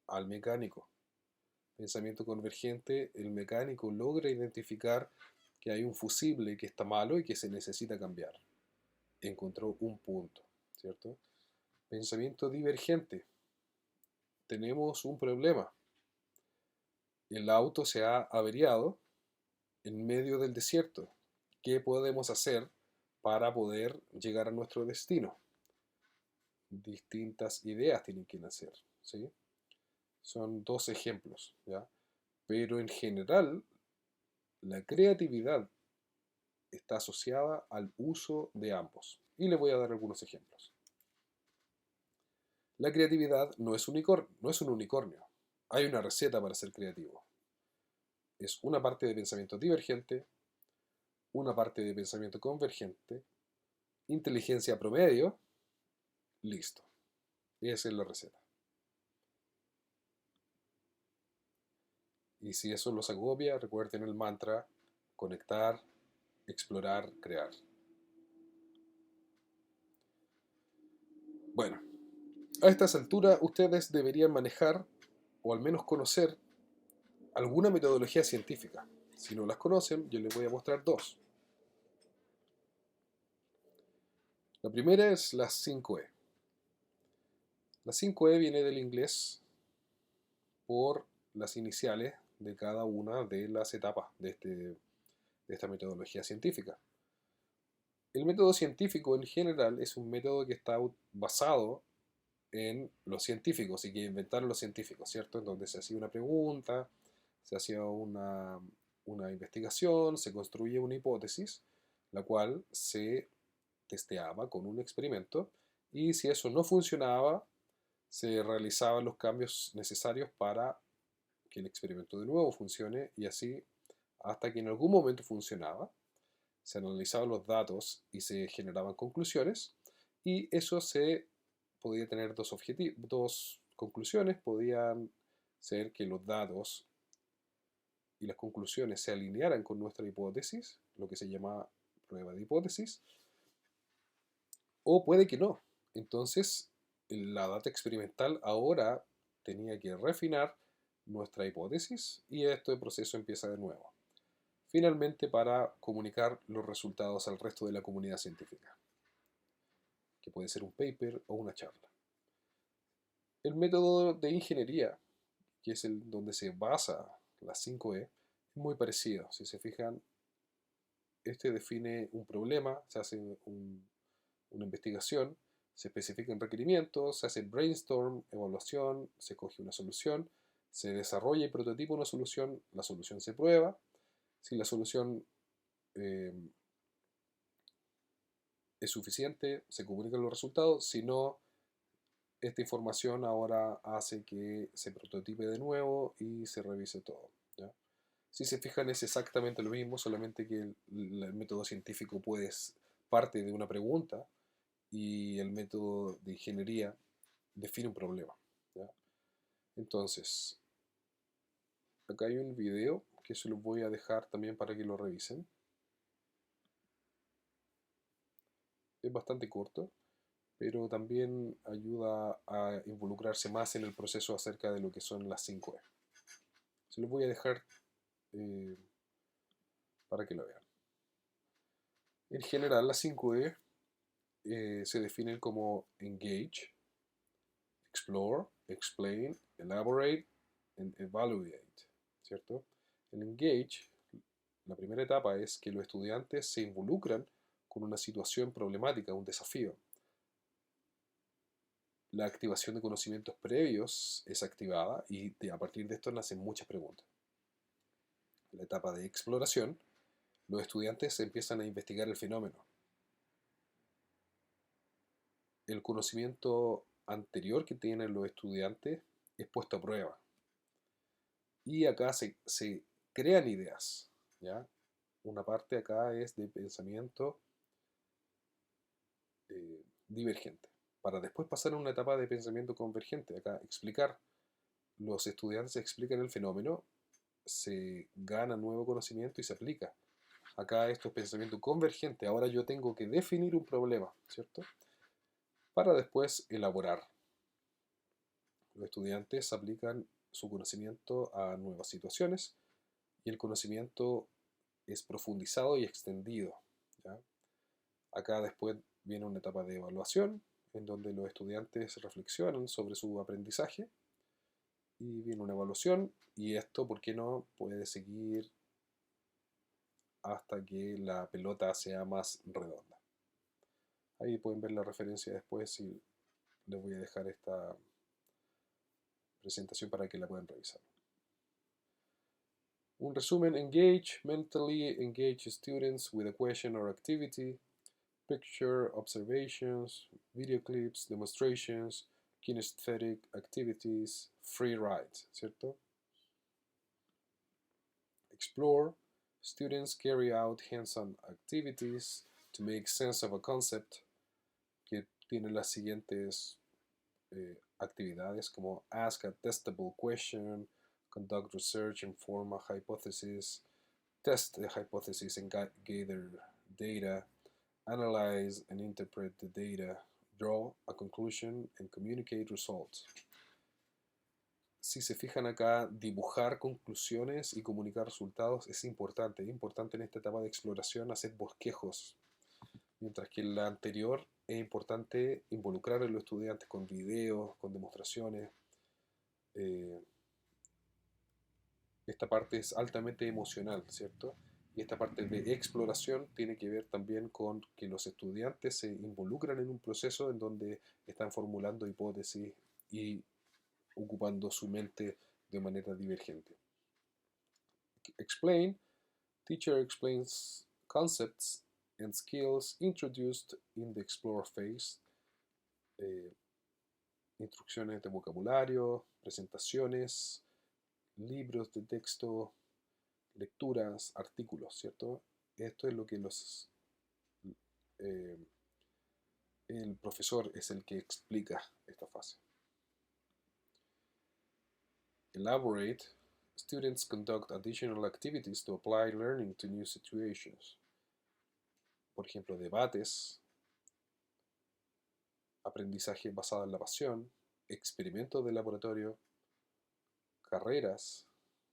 al mecánico. Pensamiento convergente, el mecánico logra identificar que hay un fusible que está malo y que se necesita cambiar. Encontró un punto, ¿cierto? Pensamiento divergente, tenemos un problema. El auto se ha averiado en medio del desierto. ¿Qué podemos hacer para poder llegar a nuestro destino? Distintas ideas tienen que nacer, ¿sí? Son dos ejemplos, ¿ya? Pero en general, la creatividad está asociada al uso de ambos. Y le voy a dar algunos ejemplos. La creatividad no es un unicornio. Hay una receta para ser creativo. Es una parte de pensamiento divergente, una parte de pensamiento convergente, inteligencia promedio, listo. Esa es la receta. Y si eso los agobia, recuerden el mantra: conectar, explorar, crear. Bueno, a estas alturas ustedes deberían manejar o al menos conocer alguna metodología científica. Si no las conocen, yo les voy a mostrar dos. La primera es las 5E. La 5E viene del inglés por las iniciales de cada una de las etapas de esta metodología científica. El método científico en general es un método que está basado en los científicos y que inventaron los científicos, ¿cierto? En donde se hacía una pregunta, se hacía una investigación, se construía una hipótesis, la cual se testeaba con un experimento, y si eso no funcionaba, se realizaban los cambios necesarios para que el experimento de nuevo funcione, y así hasta que en algún momento funcionaba. Se analizaban los datos y se generaban conclusiones, y eso se podía tener dos conclusiones. Podían ser que los datos y las conclusiones se alinearan con nuestra hipótesis, lo que se llama prueba de hipótesis, o puede que no. Entonces, la data experimental ahora tenía que refinar nuestra hipótesis, y este proceso empieza de nuevo. Finalmente, para comunicar los resultados al resto de la comunidad científica, que puede ser un paper o una charla. El método de ingeniería, que es el donde se basa la 5E, es muy parecido. Si se fijan, este define un problema, se hace una investigación, se especifican requerimientos, se hace brainstorm, evaluación, se coge una solución, se desarrolla y prototipa una solución, la solución se prueba. Si la solución eh, es suficiente, se comunican los resultados. Si no, esta información ahora hace que se prototipe de nuevo y se revise todo, ¿ya? Si se fijan, es exactamente lo mismo, solamente que el método científico parte de una pregunta, y el método de ingeniería define un problema, ¿ya? Entonces, acá hay un video que se los voy a dejar también para que lo revisen. Es bastante corto, pero también ayuda a involucrarse más en el proceso acerca de lo que son las 5E. Se los voy a dejar eh, para que lo vean. En general, las 5E se definen como engage, explore, explain, elaborate and evaluate, ¿cierto? El engage, la primera etapa es que los estudiantes se involucran con una situación problemática, un desafío. La activación de conocimientos previos es activada, y a partir de esto nacen muchas preguntas. En la etapa de exploración, los estudiantes empiezan a investigar el fenómeno. El conocimiento anterior que tienen los estudiantes es puesto a prueba. Y acá se crean ideas, ¿ya? Una parte acá es de pensamiento divergente, para después pasar a una etapa de pensamiento convergente. Acá explicar. Los estudiantes explican el fenómeno, se gana nuevo conocimiento y se aplica. Acá esto es pensamiento convergente. Ahora yo tengo que definir un problema, ¿cierto? Para después elaborar. Los estudiantes aplican su conocimiento a nuevas situaciones, y el conocimiento es profundizado y extendido, ¿ya? Acá después viene una etapa de evaluación, en donde los estudiantes reflexionan sobre su aprendizaje, y viene una evaluación, y esto, ¿por qué no?, puede seguir hasta que la pelota sea más redonda. Ahí pueden ver la referencia después, y les voy a dejar esta presentación para que la puedan revisar. Un resumen: engage, mentally engage students with a question or activity, picture, observations, video clips, demonstrations, kinesthetic activities, free rides, ¿cierto? Explore, students carry out hands-on activities to make sense of a concept, que tiene las siguientes actividades, como ask a testable question, conduct research and form a hypothesis, test the hypothesis and gather data, analyze and interpret the data, draw a conclusion and communicate results. Si se fijan acá, dibujar conclusiones y comunicar resultados es importante. Es importante en esta etapa de exploración hacer bosquejos, mientras que en la anterior es importante involucrar a los estudiantes con videos, con demostraciones. Esta parte es altamente emocional, ¿cierto? Y esta parte de exploración tiene que ver también con que los estudiantes se involucran en un proceso en donde están formulando hipótesis y ocupando su mente de manera divergente. explain, teacher explains concepts and skills introduced in the explore phase. eh, Instrucciones de vocabulario, presentaciones, libros de texto, lecturas, artículos, ¿cierto? Esto es lo que eh, el profesor es el que explica esta fase. Elaborate. Students conduct additional activities to apply learning to new situations. Por ejemplo, debates, aprendizaje basado en la pasión, experimentos de laboratorio, carreras,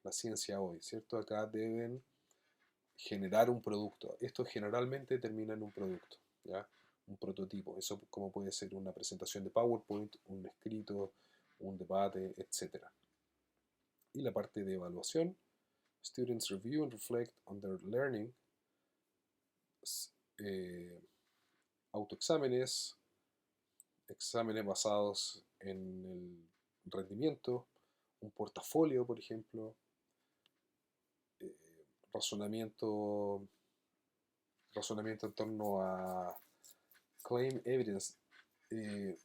la ciencia hoy, ¿cierto? Acá deben generar un producto. Esto generalmente termina en un producto, ¿ya? Un prototipo. Eso como puede ser una presentación de PowerPoint, un escrito, un debate, etc. Y la parte de evaluación. Students review and reflect on their learning. Eh, Autoexámenes, exámenes basados en el rendimiento, un portafolio, por ejemplo, eh, razonamiento, razonamiento en torno a claim evidence. eh,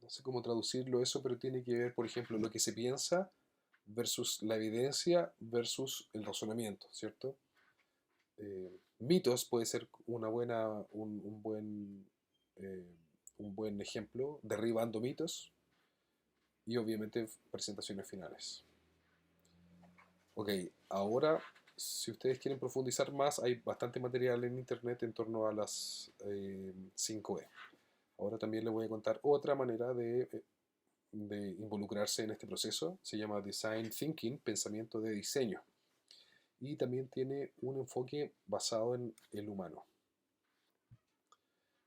no sé cómo traducirlo eso, pero tiene que ver, por ejemplo, lo que se piensa versus la evidencia versus el razonamiento, ¿cierto? Mitos puede ser eh, un buen ejemplo, derribando mitos y obviamente presentaciones finales. Ok, ahora si ustedes quieren profundizar más, hay bastante material en internet en torno a las 5E. Ahora también les voy a contar otra manera de involucrarse en este proceso. Se llama Design Thinking, pensamiento de diseño. Y también tiene un enfoque basado en el humano.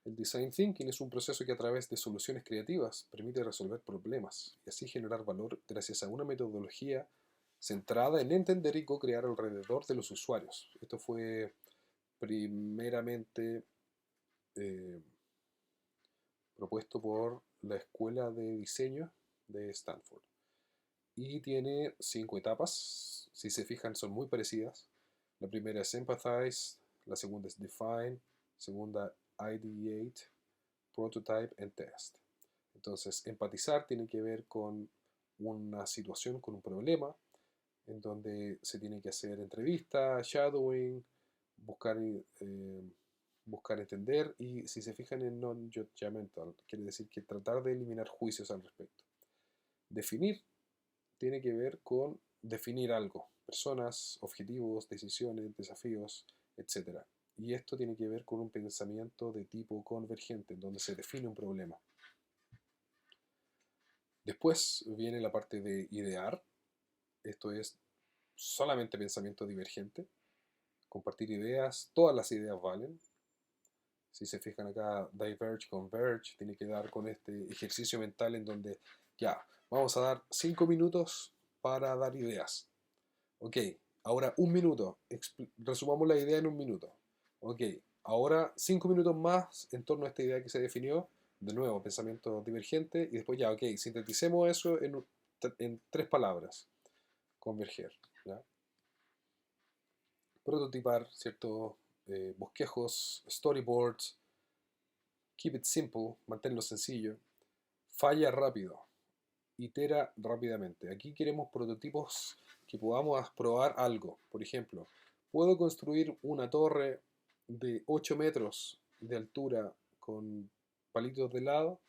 El Design Thinking es un proceso que a través de soluciones creativas permite resolver problemas y así generar valor gracias a una metodología centrada en entender y co-crear alrededor de los usuarios. Esto fue primeramente eh, propuesto por la Escuela de Diseño de Stanford. Y tiene 5 etapas. Si se fijan, son muy parecidas. La primera es Empathize, la segunda es Define, segunda Ideate, Prototype and Test. Entonces, empatizar tiene que ver con una situación, con un problema, en donde se tiene que hacer entrevista, shadowing, buscar, buscar entender y si se fijan en non-judgmental, quiere decir que tratar de eliminar juicios al respecto. Definir tiene que ver con definir algo, personas, objetivos, decisiones, desafíos, etc. Y esto tiene que ver con un pensamiento de tipo convergente, en donde se define un problema. Después viene la parte de idear, esto es solamente pensamiento divergente, compartir ideas, todas las ideas valen. Si se fijan acá, diverge, converge, tiene que dar con este ejercicio mental en donde ya, vamos a dar 5 minutos para dar ideas. Ok, ahora un minuto, resumamos la idea en un minuto. Ok, ahora 5 minutos más en torno a esta idea que se definió. De nuevo, pensamiento divergente y después ya, ok, sinteticemos eso en 3 palabras. Converger, ¿ya? Prototipar, ¿cierto? Bosquejos, storyboards, keep it simple, manténlo sencillo, falla rápido, itera rápidamente. Aquí queremos prototipos que podamos probar algo. Por ejemplo, puedo construir una torre de 8 metros de altura con palitos de lado.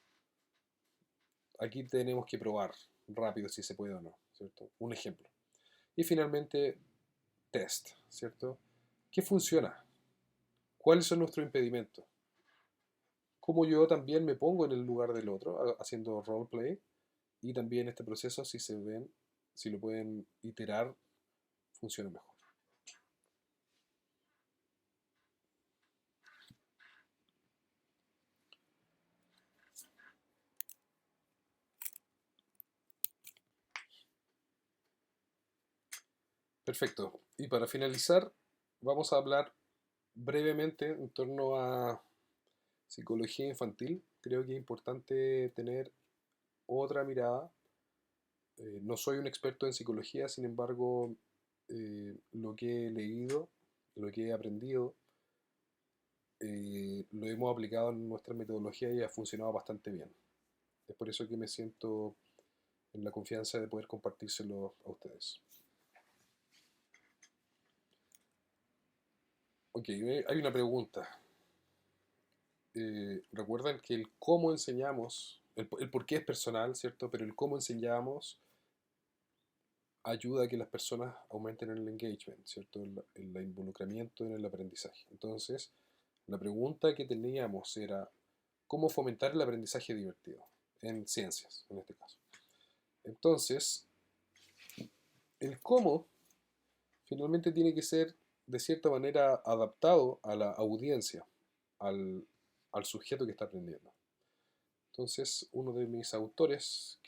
Aquí tenemos que probar rápido si se puede o no, ¿cierto? Un ejemplo. Y finalmente, test, ¿cierto? ¿Qué funciona? ¿Cuáles son nuestros impedimentos? ¿Cómo yo también me pongo en el lugar del otro haciendo roleplay? Y también este proceso, si se ven, si lo pueden iterar, funciona mejor. Perfecto. Y para finalizar, vamos a hablar brevemente en torno a psicología infantil. Creo que es importante tener otra mirada. No soy un experto en psicología, sin embargo, lo que he leído, lo que he aprendido, lo hemos aplicado en nuestra metodología y ha funcionado bastante bien. Es por eso que me siento en la confianza de poder compartírselo a ustedes. Ok, hay una pregunta. Recuerdan que el cómo enseñamos, el por qué es personal, ¿cierto? Pero el cómo enseñamos ayuda a que las personas aumenten el engagement, ¿cierto? El involucramiento en el aprendizaje. Entonces, la pregunta que teníamos era, ¿cómo fomentar el aprendizaje divertido? En ciencias, en este caso. Entonces, el cómo finalmente tiene que ser de cierta manera adaptado a la audiencia, al, al sujeto que está aprendiendo. Entonces, uno de mis autores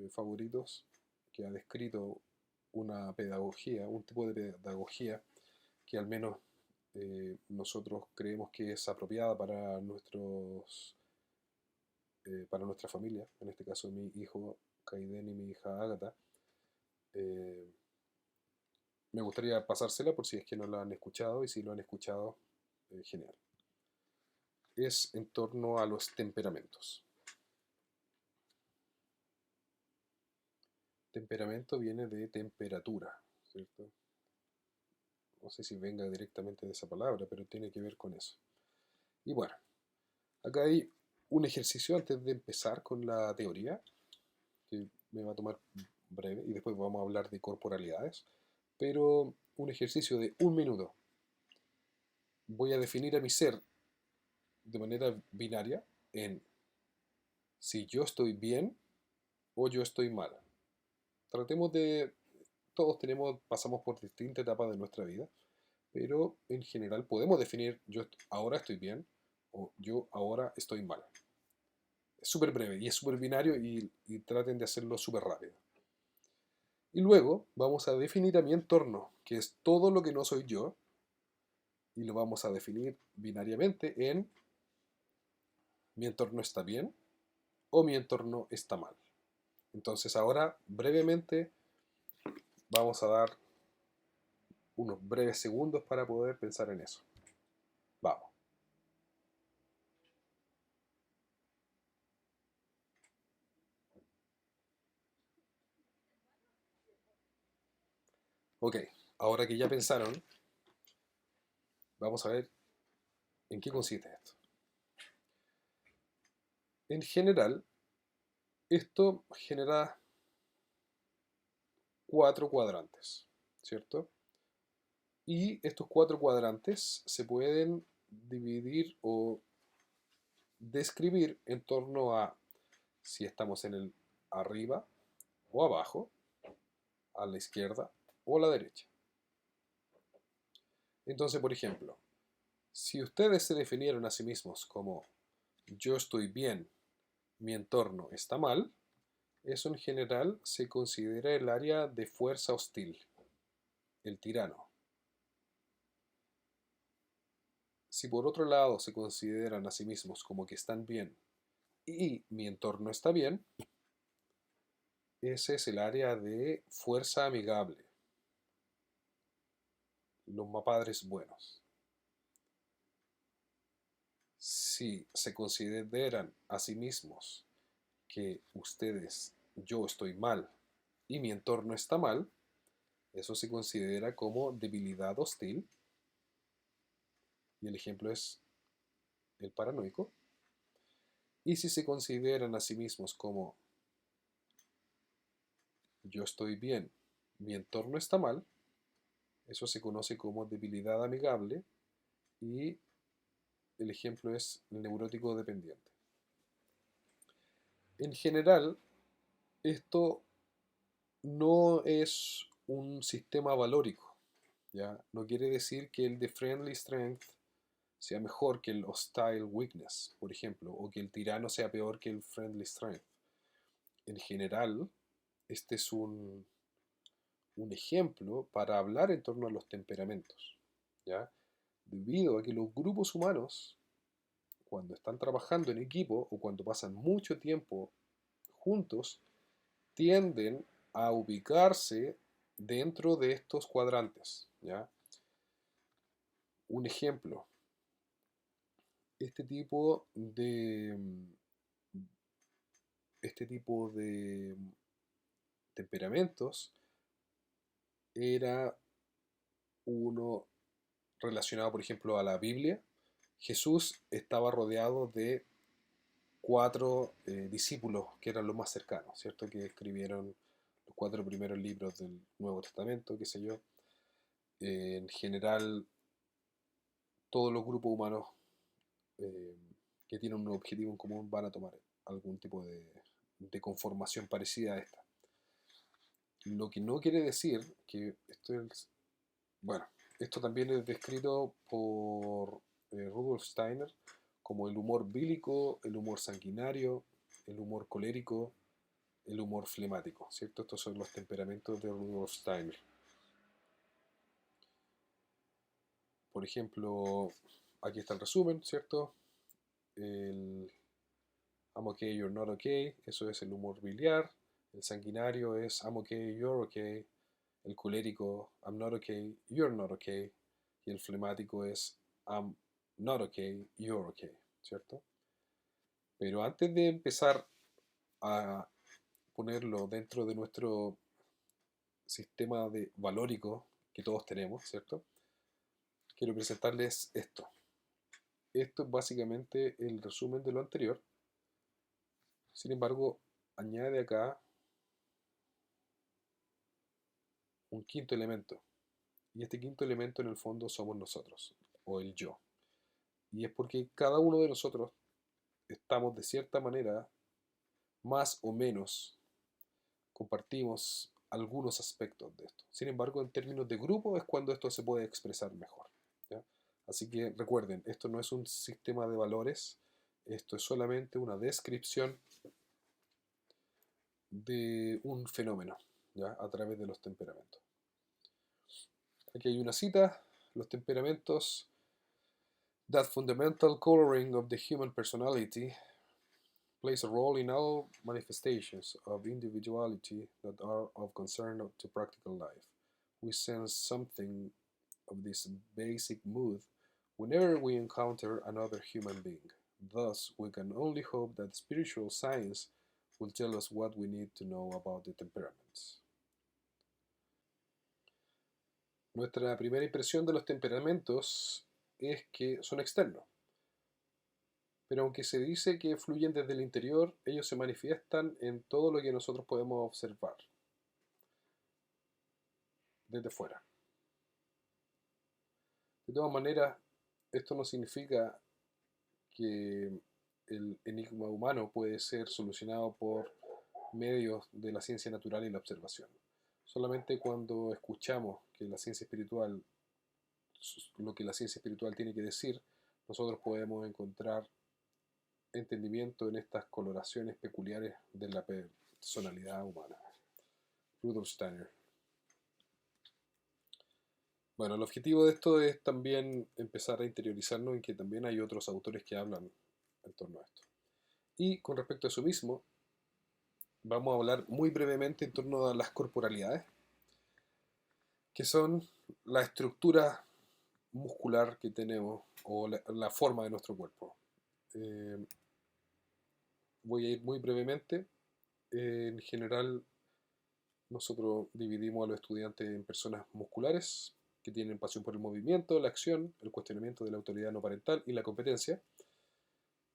favoritos, que ha descrito una pedagogía, un tipo de pedagogía que al menos nosotros creemos que es apropiada para nuestra familia, en este caso mi hijo Kaiden y mi hija Agatha. eh, Me gustaría pasársela por si es que no la han escuchado, y si lo han escuchado, genial. Es en torno a los temperamentos. Temperamento viene de temperatura, ¿cierto? No sé si venga directamente de esa palabra, pero tiene que ver con eso. Y bueno, acá hay un ejercicio antes de empezar con la teoría, que me va a tomar breve, y después vamos a hablar de corporalidades, pero un ejercicio de 1 minuto. Voy a definir a mi ser de manera binaria en si yo estoy bien o yo estoy mal. Tratemos de, todos pasamos por distintas etapas de nuestra vida, pero en general podemos definir yo ahora estoy bien o yo ahora estoy mal. Es súper breve y es súper binario, y traten de hacerlo súper rápido. Y luego vamos a definir a mi entorno, que es todo lo que no soy yo, y lo vamos a definir binariamente en mi entorno está bien o mi entorno está mal. Entonces ahora brevemente vamos a dar unos breves segundos para poder pensar en eso. Vamos. Ok, ahora que ya pensaron, vamos a ver en qué consiste esto. En general, esto genera 4 cuadrantes, ¿cierto? Y estos 4 cuadrantes se pueden dividir o describir en torno a si estamos en el arriba o abajo, a la izquierda o a la derecha. Entonces, por ejemplo, si ustedes se definieron a sí mismos como yo estoy bien, mi entorno está mal, eso en general se considera el área de fuerza hostil, el tirano. Si por otro lado se consideran a sí mismos como que están bien y mi entorno está bien, ese es el área de fuerza amigable, los mapadres buenos. Si se consideran a sí mismos que yo estoy mal y mi entorno está mal, eso se considera como debilidad hostil, y el ejemplo es el paranoico. Y si se consideran a sí mismos como yo estoy bien, mi entorno está mal, eso se conoce como debilidad amigable, y el ejemplo es el neurótico dependiente. En general, esto no es un sistema valórico, ¿ya? No quiere decir que el de friendly strength sea mejor que el hostile weakness, por ejemplo, o que el tirano sea peor que el friendly strength. En general, este es un ejemplo para hablar en torno a los temperamentos, ¿ya? Debido a que los grupos humanos, cuando están trabajando en equipo o cuando pasan mucho tiempo juntos, tienden a ubicarse dentro de estos cuadrantes, ¿ya? Un ejemplo, este tipo de, este tipo de temperamentos era uno relacionado, por ejemplo, a la Biblia. Jesús estaba rodeado de cuatro discípulos que eran los más cercanos, ¿cierto? Que escribieron los cuatro primeros libros del Nuevo Testamento, qué sé yo. En general, todos los grupos humanos eh, que tienen un objetivo en común van a tomar algún tipo de conformación parecida a esta. Lo que no quiere decir que esto es, bueno, esto también es descrito por Rudolf Steiner como el humor bílico, el humor sanguinario, el humor colérico, el humor flemático, ¿cierto? Estos son los temperamentos de Rudolf Steiner. Por ejemplo, aquí está el resumen, ¿cierto? El I'm okay, you're not okay, eso es el humor biliar. El sanguinario es I'm okay, you're okay. El colérico, I'm not okay, you're not okay. Y el flemático es I'm not okay, you're okay, ¿cierto? Pero antes de empezar a ponerlo dentro de nuestro sistema de valórico que todos tenemos, ¿cierto? Quiero presentarles esto. Esto es básicamente el resumen de lo anterior. Sin embargo, añade acá un quinto elemento. Y este quinto elemento en el fondo somos nosotros, o el yo. Y es porque cada uno de nosotros estamos de cierta manera, más o menos, compartimos algunos aspectos de esto. Sin embargo, en términos de grupo es cuando esto se puede expresar mejor, ¿ya? Así que recuerden, esto no es un sistema de valores, esto es solamente una descripción de un fenómeno, ¿ya? A través de los temperamentos. Aquí hay una cita, los temperamentos, that fundamental coloring of the human personality plays a role in all manifestations of individuality that are of concern to practical life. We sense something of this basic mood whenever we encounter another human being. Thus, we can only hope that spiritual science will tell us what we need to know about the temperaments. Nuestra primera impresión de los temperamentos es que son externos, pero aunque se dice que fluyen desde el interior, ellos se manifiestan en todo lo que nosotros podemos observar desde fuera. De todas maneras, esto no significa que el enigma humano puede ser solucionado por medios de la ciencia natural y la observación. Solamente cuando escuchamos que la ciencia espiritual, lo que la ciencia espiritual tiene que decir, nosotros podemos encontrar entendimiento en estas coloraciones peculiares de la personalidad humana. Rudolf Steiner. Bueno, el objetivo de esto es también empezar a interiorizarnos en que también hay otros autores que hablan en torno a esto. Y con respecto a eso mismo, vamos a hablar muy brevemente en torno a las corporalidades, que son la estructura muscular que tenemos o la forma de nuestro cuerpo. Voy a ir muy brevemente. En general, nosotros dividimos a los estudiantes en personas musculares, que tienen pasión por el movimiento, la acción, el cuestionamiento de la autoridad no parental y la competencia.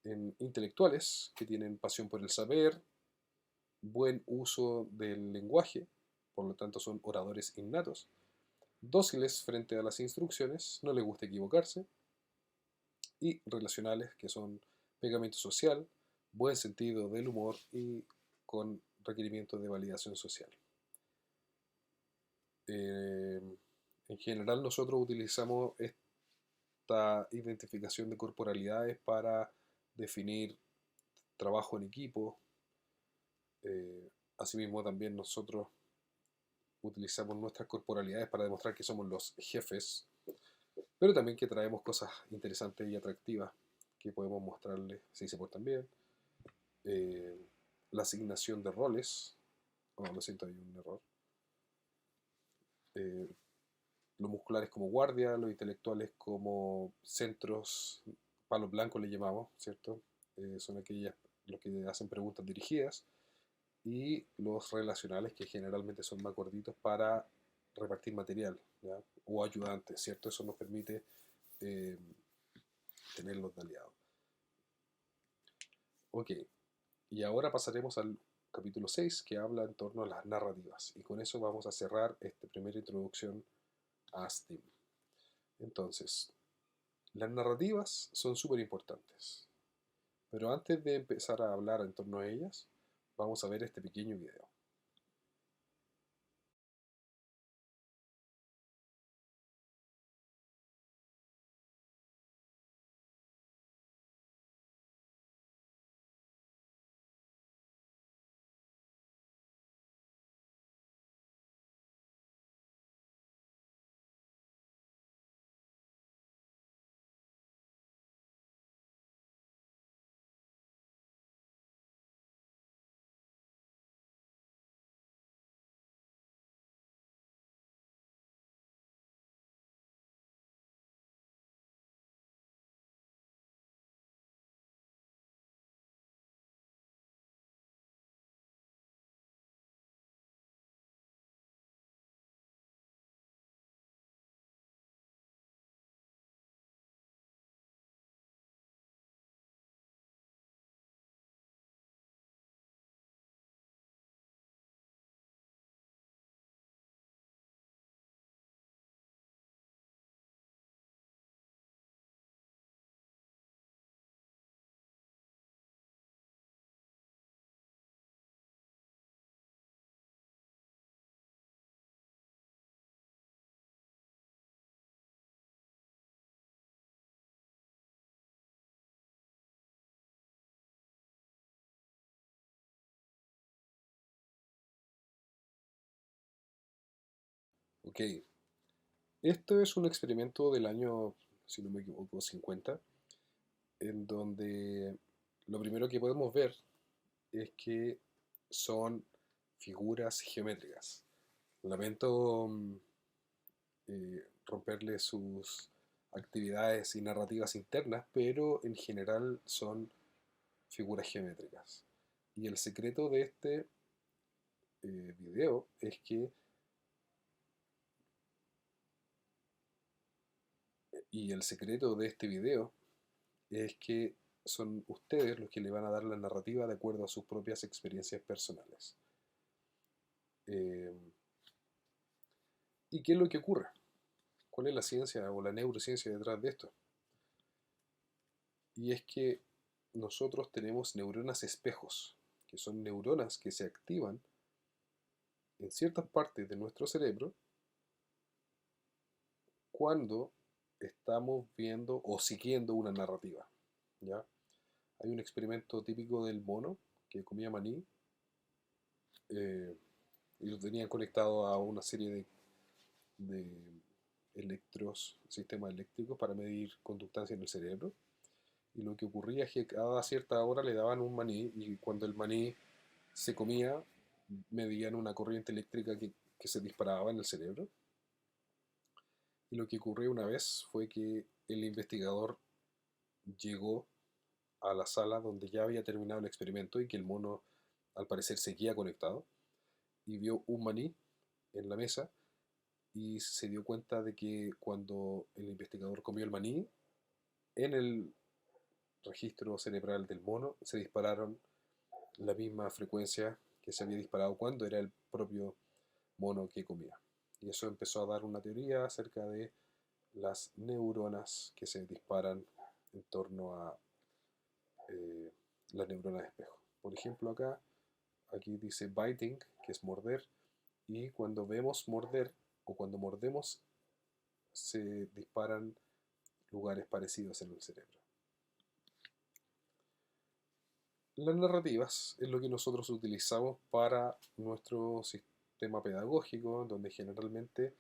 En intelectuales, que tienen pasión por el saber, buen uso del lenguaje, por lo tanto son oradores innatos. Dóciles frente a las instrucciones, no les gusta equivocarse. Y relacionales, que son pegamento social, buen sentido del humor y con requerimientos de validación social. En general nosotros utilizamos esta identificación de corporalidades para definir trabajo en equipo. Asimismo también nosotros utilizamos nuestras corporalidades para demostrar que somos los jefes, pero también que traemos cosas interesantes y atractivas que podemos mostrarles si se portan bien. La asignación de roles, oh, lo siento, hay un error. eh, los musculares como guardia, los intelectuales como centros, palos blancos le llamamos, ¿cierto? Son aquellas los que hacen preguntas dirigidas, y los relacionales que generalmente son más gorditos para repartir material, ¿ya? O ayudantes, ¿cierto? Eso nos permite eh, tenerlos de aliados. Ok, y ahora pasaremos al capítulo 6 que habla en torno a las narrativas, y con eso vamos a cerrar esta primera introducción a STEAM. Entonces, las narrativas son súper importantes, pero antes de empezar a hablar en torno a ellas, vamos a ver este pequeño video. Ok, esto es un experimento del año, si no me equivoco, 50, en donde lo primero que podemos ver es que son figuras geométricas. Lamento romperle sus actividades y narrativas internas, pero en general son figuras geométricas. Y el secreto de este video es que, y el secreto de este video es que son ustedes los que le van a dar la narrativa de acuerdo a sus propias experiencias personales. Eh, ¿Y qué es lo que ocurre? ¿Cuál es la ciencia o la neurociencia detrás de esto? Y es que nosotros tenemos neuronas espejos, que son neuronas que se activan en ciertas partes de nuestro cerebro cuando estamos viendo o siguiendo una narrativa, ¿ya? Hay un experimento típico del mono que comía maní, eh, y lo tenían conectado a una serie de sistemas eléctricos para medir conductancia en el cerebro. Y lo que ocurría es que cada cierta hora le daban un maní, y cuando el maní se comía, medían una corriente eléctrica que se disparaba en el cerebro. Y lo que ocurrió una vez fue que el investigador llegó a la sala donde ya había terminado el experimento y que el mono al parecer seguía conectado, y vio un maní en la mesa, y se dio cuenta de que cuando el investigador comió el maní, en el registro cerebral del mono se dispararon la misma frecuencia que se había disparado cuando era el propio mono que comía. Y eso empezó a dar una teoría acerca de las neuronas que se disparan en torno a eh, las neuronas de espejo. Por ejemplo, aquí dice biting, que es morder, y cuando vemos morder o cuando mordemos se disparan lugares parecidos en el cerebro. Las narrativas es lo que nosotros utilizamos para nuestro sistema pedagógico, donde generalmente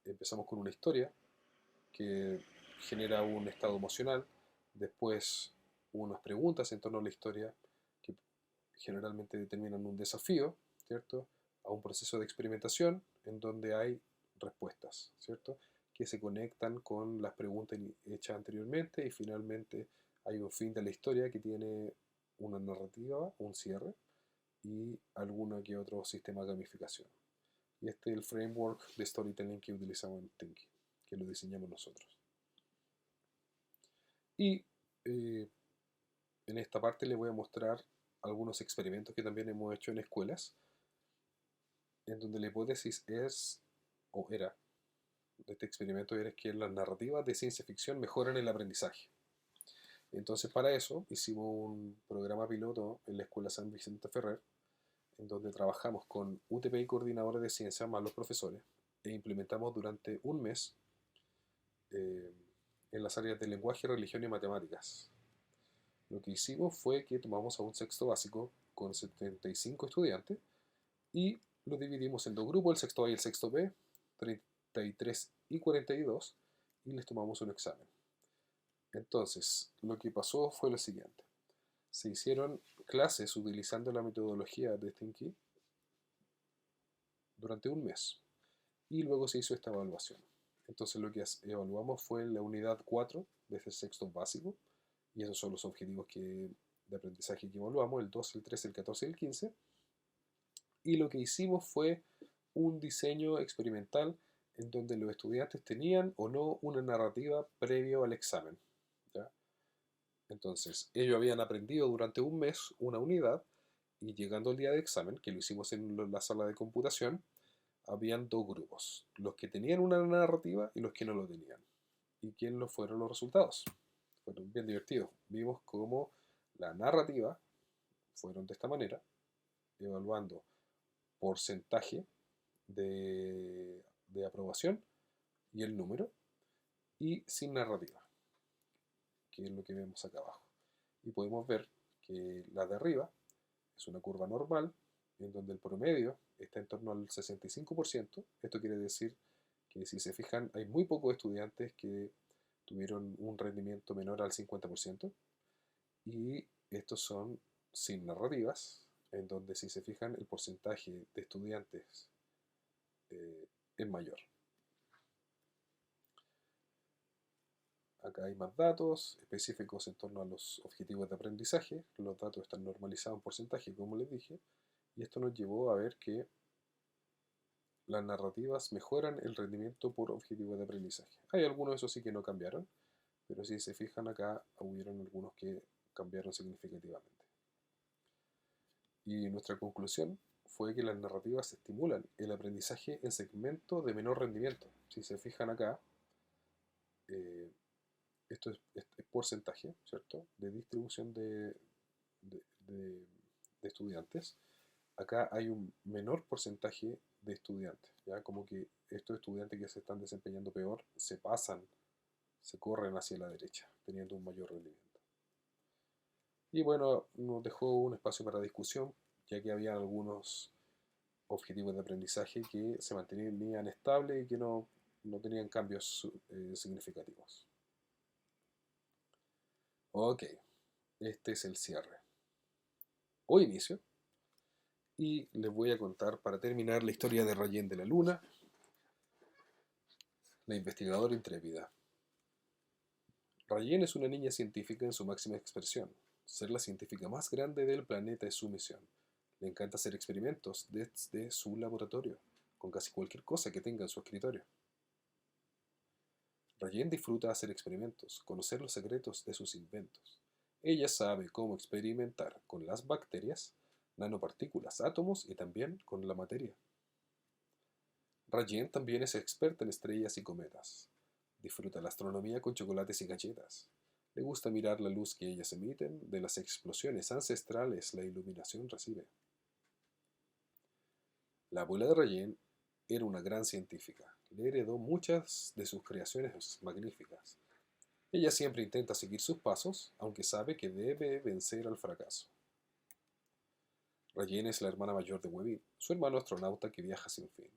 empezamos con una historia que genera un estado emocional, después unas preguntas en torno a la historia que generalmente determinan un desafío, ¿cierto? A un proceso de experimentación en donde hay respuestas, ¿cierto? Que se conectan con las preguntas hechas anteriormente y finalmente hay un fin de la historia que tiene una narrativa, un cierre y alguno que otro sistema de gamificación. Y este es el framework de storytelling que utilizamos en Thinking, que lo diseñamos nosotros. Y en esta parte les voy a mostrar algunos experimentos que también hemos hecho en escuelas, en donde la hipótesis es, o era, de este experimento era que las narrativas de ciencia ficción mejoran el aprendizaje. Entonces para eso hicimos un programa piloto en la Escuela San Vicente Ferrer, en donde trabajamos con UTP y coordinadores de ciencia más los profesores, e implementamos durante un mes eh, en las áreas de lenguaje, religión y matemáticas. Lo que hicimos fue que tomamos a un sexto básico con 75 estudiantes y lo dividimos en dos grupos, el sexto A y el sexto B, 33 y 42, y les tomamos un examen. Entonces, lo que pasó fue lo siguiente. Se hicieron clases utilizando la metodología de Thinking durante un mes y luego se hizo esta evaluación. Entonces lo que evaluamos fue la unidad 4 de ese sexto básico y esos son los objetivos de aprendizaje que evaluamos, el 2, el 3, el 14 y el 15. Y lo que hicimos fue un diseño experimental en donde los estudiantes tenían o no una narrativa previo al examen, ¿ya? Entonces, ellos habían aprendido durante un mes una unidad y llegando al día de examen, que lo hicimos en la sala de computación, habían dos grupos, los que tenían una narrativa y los que no lo tenían. ¿Y quiénes fueron los resultados? Fueron bien divertidos. Vimos cómo la narrativa fueron de esta manera, evaluando porcentaje de aprobación y el número, y sin narrativa, que es lo que vemos acá abajo. Y podemos ver que la de arriba es una curva normal, en donde el promedio está en torno al 65%. Esto quiere decir que si se fijan, hay muy pocos estudiantes que tuvieron un rendimiento menor al 50%. Y estos son sin narrativas, en donde si se fijan, el porcentaje de estudiantes es mayor. Acá hay más datos específicos en torno a los objetivos de aprendizaje. Los datos están normalizados en porcentaje, como les dije, y esto nos llevó a ver que las narrativas mejoran el rendimiento por objetivo de aprendizaje. Hay algunos, eso sí, que no cambiaron, pero si se fijan acá, hubieron algunos que cambiaron significativamente. Y nuestra conclusión fue que las narrativas estimulan el aprendizaje en segmentos de menor rendimiento. Si se fijan acá, eh, esto es porcentaje, ¿cierto?, de distribución de- de- de estudiantes. Acá hay un menor porcentaje de estudiantes, ¿ya? Como que estos estudiantes que se están desempeñando peor se pasan, se corren hacia la derecha, teniendo un mayor rendimiento. Y bueno, nos dejó un espacio para discusión, ya que había algunos objetivos de aprendizaje que se mantenían estables y que no tenían cambios significativos. Ok, este es el cierre. O inicio. Y les voy a contar para terminar la historia de Rayen de la Luna, la investigadora intrépida. Rayen es una niña científica en su máxima expresión. Ser la científica más grande del planeta es su misión. Le encanta hacer experimentos desde su laboratorio, con casi cualquier cosa que tenga en su escritorio. Rayen disfruta hacer experimentos, conocer los secretos de sus inventos. Ella sabe cómo experimentar con las bacterias, nanopartículas, átomos y también con la materia. Rayen también es experta en estrellas y cometas. Disfruta la astronomía con chocolates y galletas. Le gusta mirar la luz que ellas emiten, de las explosiones ancestrales la iluminación recibe. La abuela de Rayen era una gran científica. Le heredó muchas de sus creaciones magníficas. Ella siempre intenta seguir sus pasos, aunque sabe que debe vencer al fracaso. Rayen es la hermana mayor de Webin, su hermano astronauta que viaja sin fin.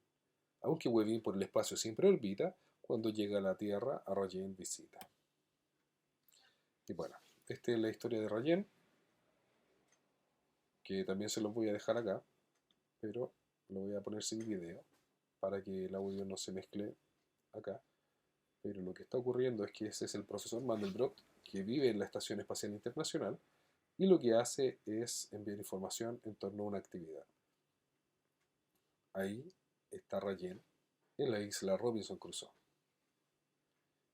Aunque Webin por el espacio siempre orbita, cuando llega a la Tierra a Rayen visita. Y bueno, esta es la historia de Rayen, que también se los voy a dejar acá, pero lo voy a poner sin video. para que el audio no se mezcle acá. Pero lo que está ocurriendo es que ese es el profesor Mandelbrot, que vive en la Estación Espacial Internacional, y lo que hace es enviar información en torno a una actividad. Ahí está Rayen, en la isla Robinson Crusoe.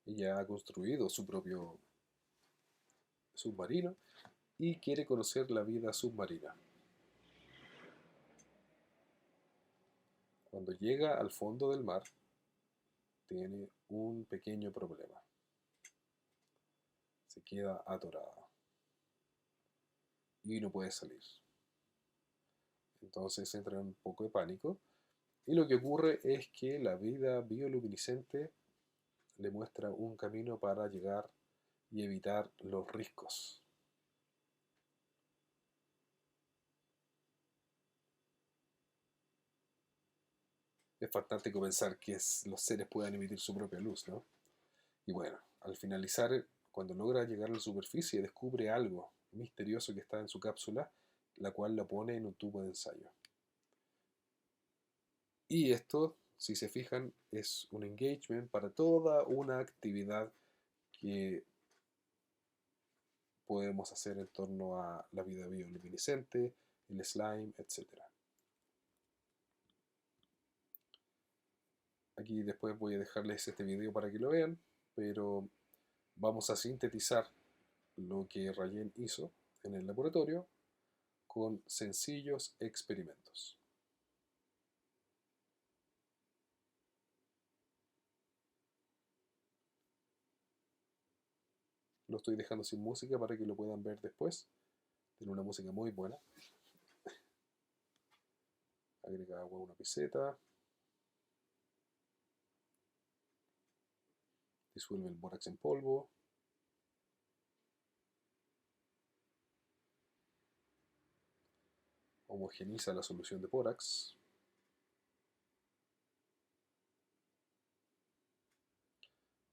Ella ha construido su propio submarino y quiere conocer la vida submarina. Cuando llega al fondo del mar, tiene un pequeño problema. Se queda atorada y no puede salir. Entonces entra en un poco de pánico y lo que ocurre es que la vida bioluminiscente le muestra un camino para llegar y evitar los riscos. Es fantástico pensar que los seres puedan emitir su propia luz, ¿no? Y bueno, al finalizar, cuando logra llegar a la superficie, descubre algo misterioso que está en su cápsula, la cual la pone en un tubo de ensayo. Y esto, si se fijan, es un engagement para toda una actividad que podemos hacer en torno a la vida bioluminiscente, el slime, etc. Aquí después voy a dejarles este video para que lo vean, pero vamos a sintetizar lo que Rayen hizo en el laboratorio con sencillos experimentos. Lo estoy dejando sin música para que lo puedan ver después. Tiene una música muy buena. Agrega agua a una piseta. Disuelve el bórax en polvo. Homogeniza la solución de bórax.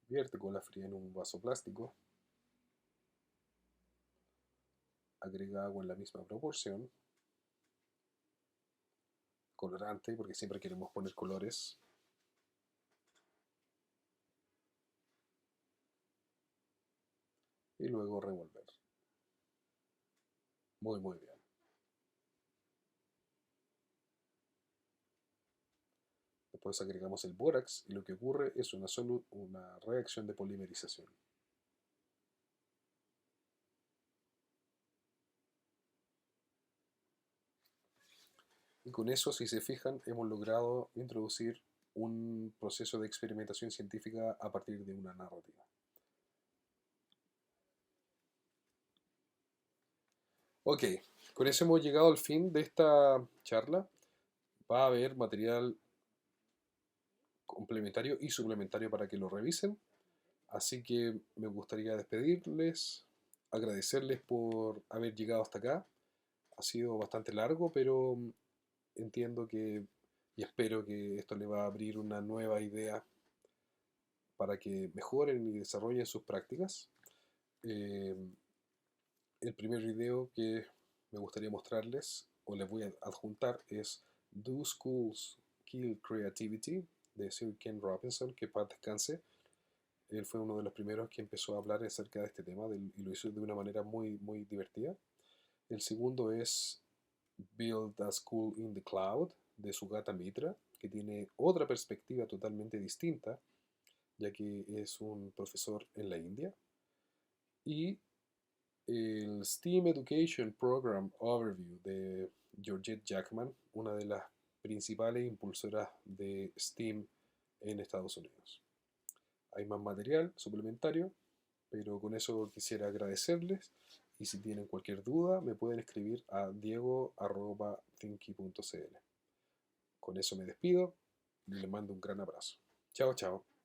Vierte cola fría en un vaso plástico. Agrega agua en la misma proporción. Colorante, porque siempre queremos poner colores. Y luego revolver. Muy, muy bien. Después agregamos el bórax y lo que ocurre es una reacción de polimerización. Y con eso, si se fijan, hemos logrado introducir un proceso de experimentación científica a partir de una narrativa. Ok, con eso hemos llegado al fin de esta charla. Va a haber material complementario y suplementario para que lo revisen. Así que me gustaría despedirles, agradecerles por haber llegado hasta acá. Ha sido bastante largo, pero entiendo que y espero que esto le va a abrir una nueva idea para que mejoren y desarrollen sus prácticas. Eh, el primer video que me gustaría mostrarles o les voy a adjuntar es Do Schools Kill Creativity de Sir Ken Robinson, que paz descanse. Él fue uno de los primeros que empezó a hablar acerca de este tema y lo hizo de una manera muy, muy divertida. El segundo es Build a School in the Cloud de Sugata Mitra, que tiene otra perspectiva totalmente distinta, ya que es un profesor en la India. Y el STEAM Education Program Overview de Georgette Jackman, una de las principales impulsoras de STEAM en Estados Unidos. Hay más material suplementario, pero con eso quisiera agradecerles y si tienen cualquier duda me pueden escribir a diego@thinky.cl. Con eso me despido y les mando un gran abrazo. Chao, chao.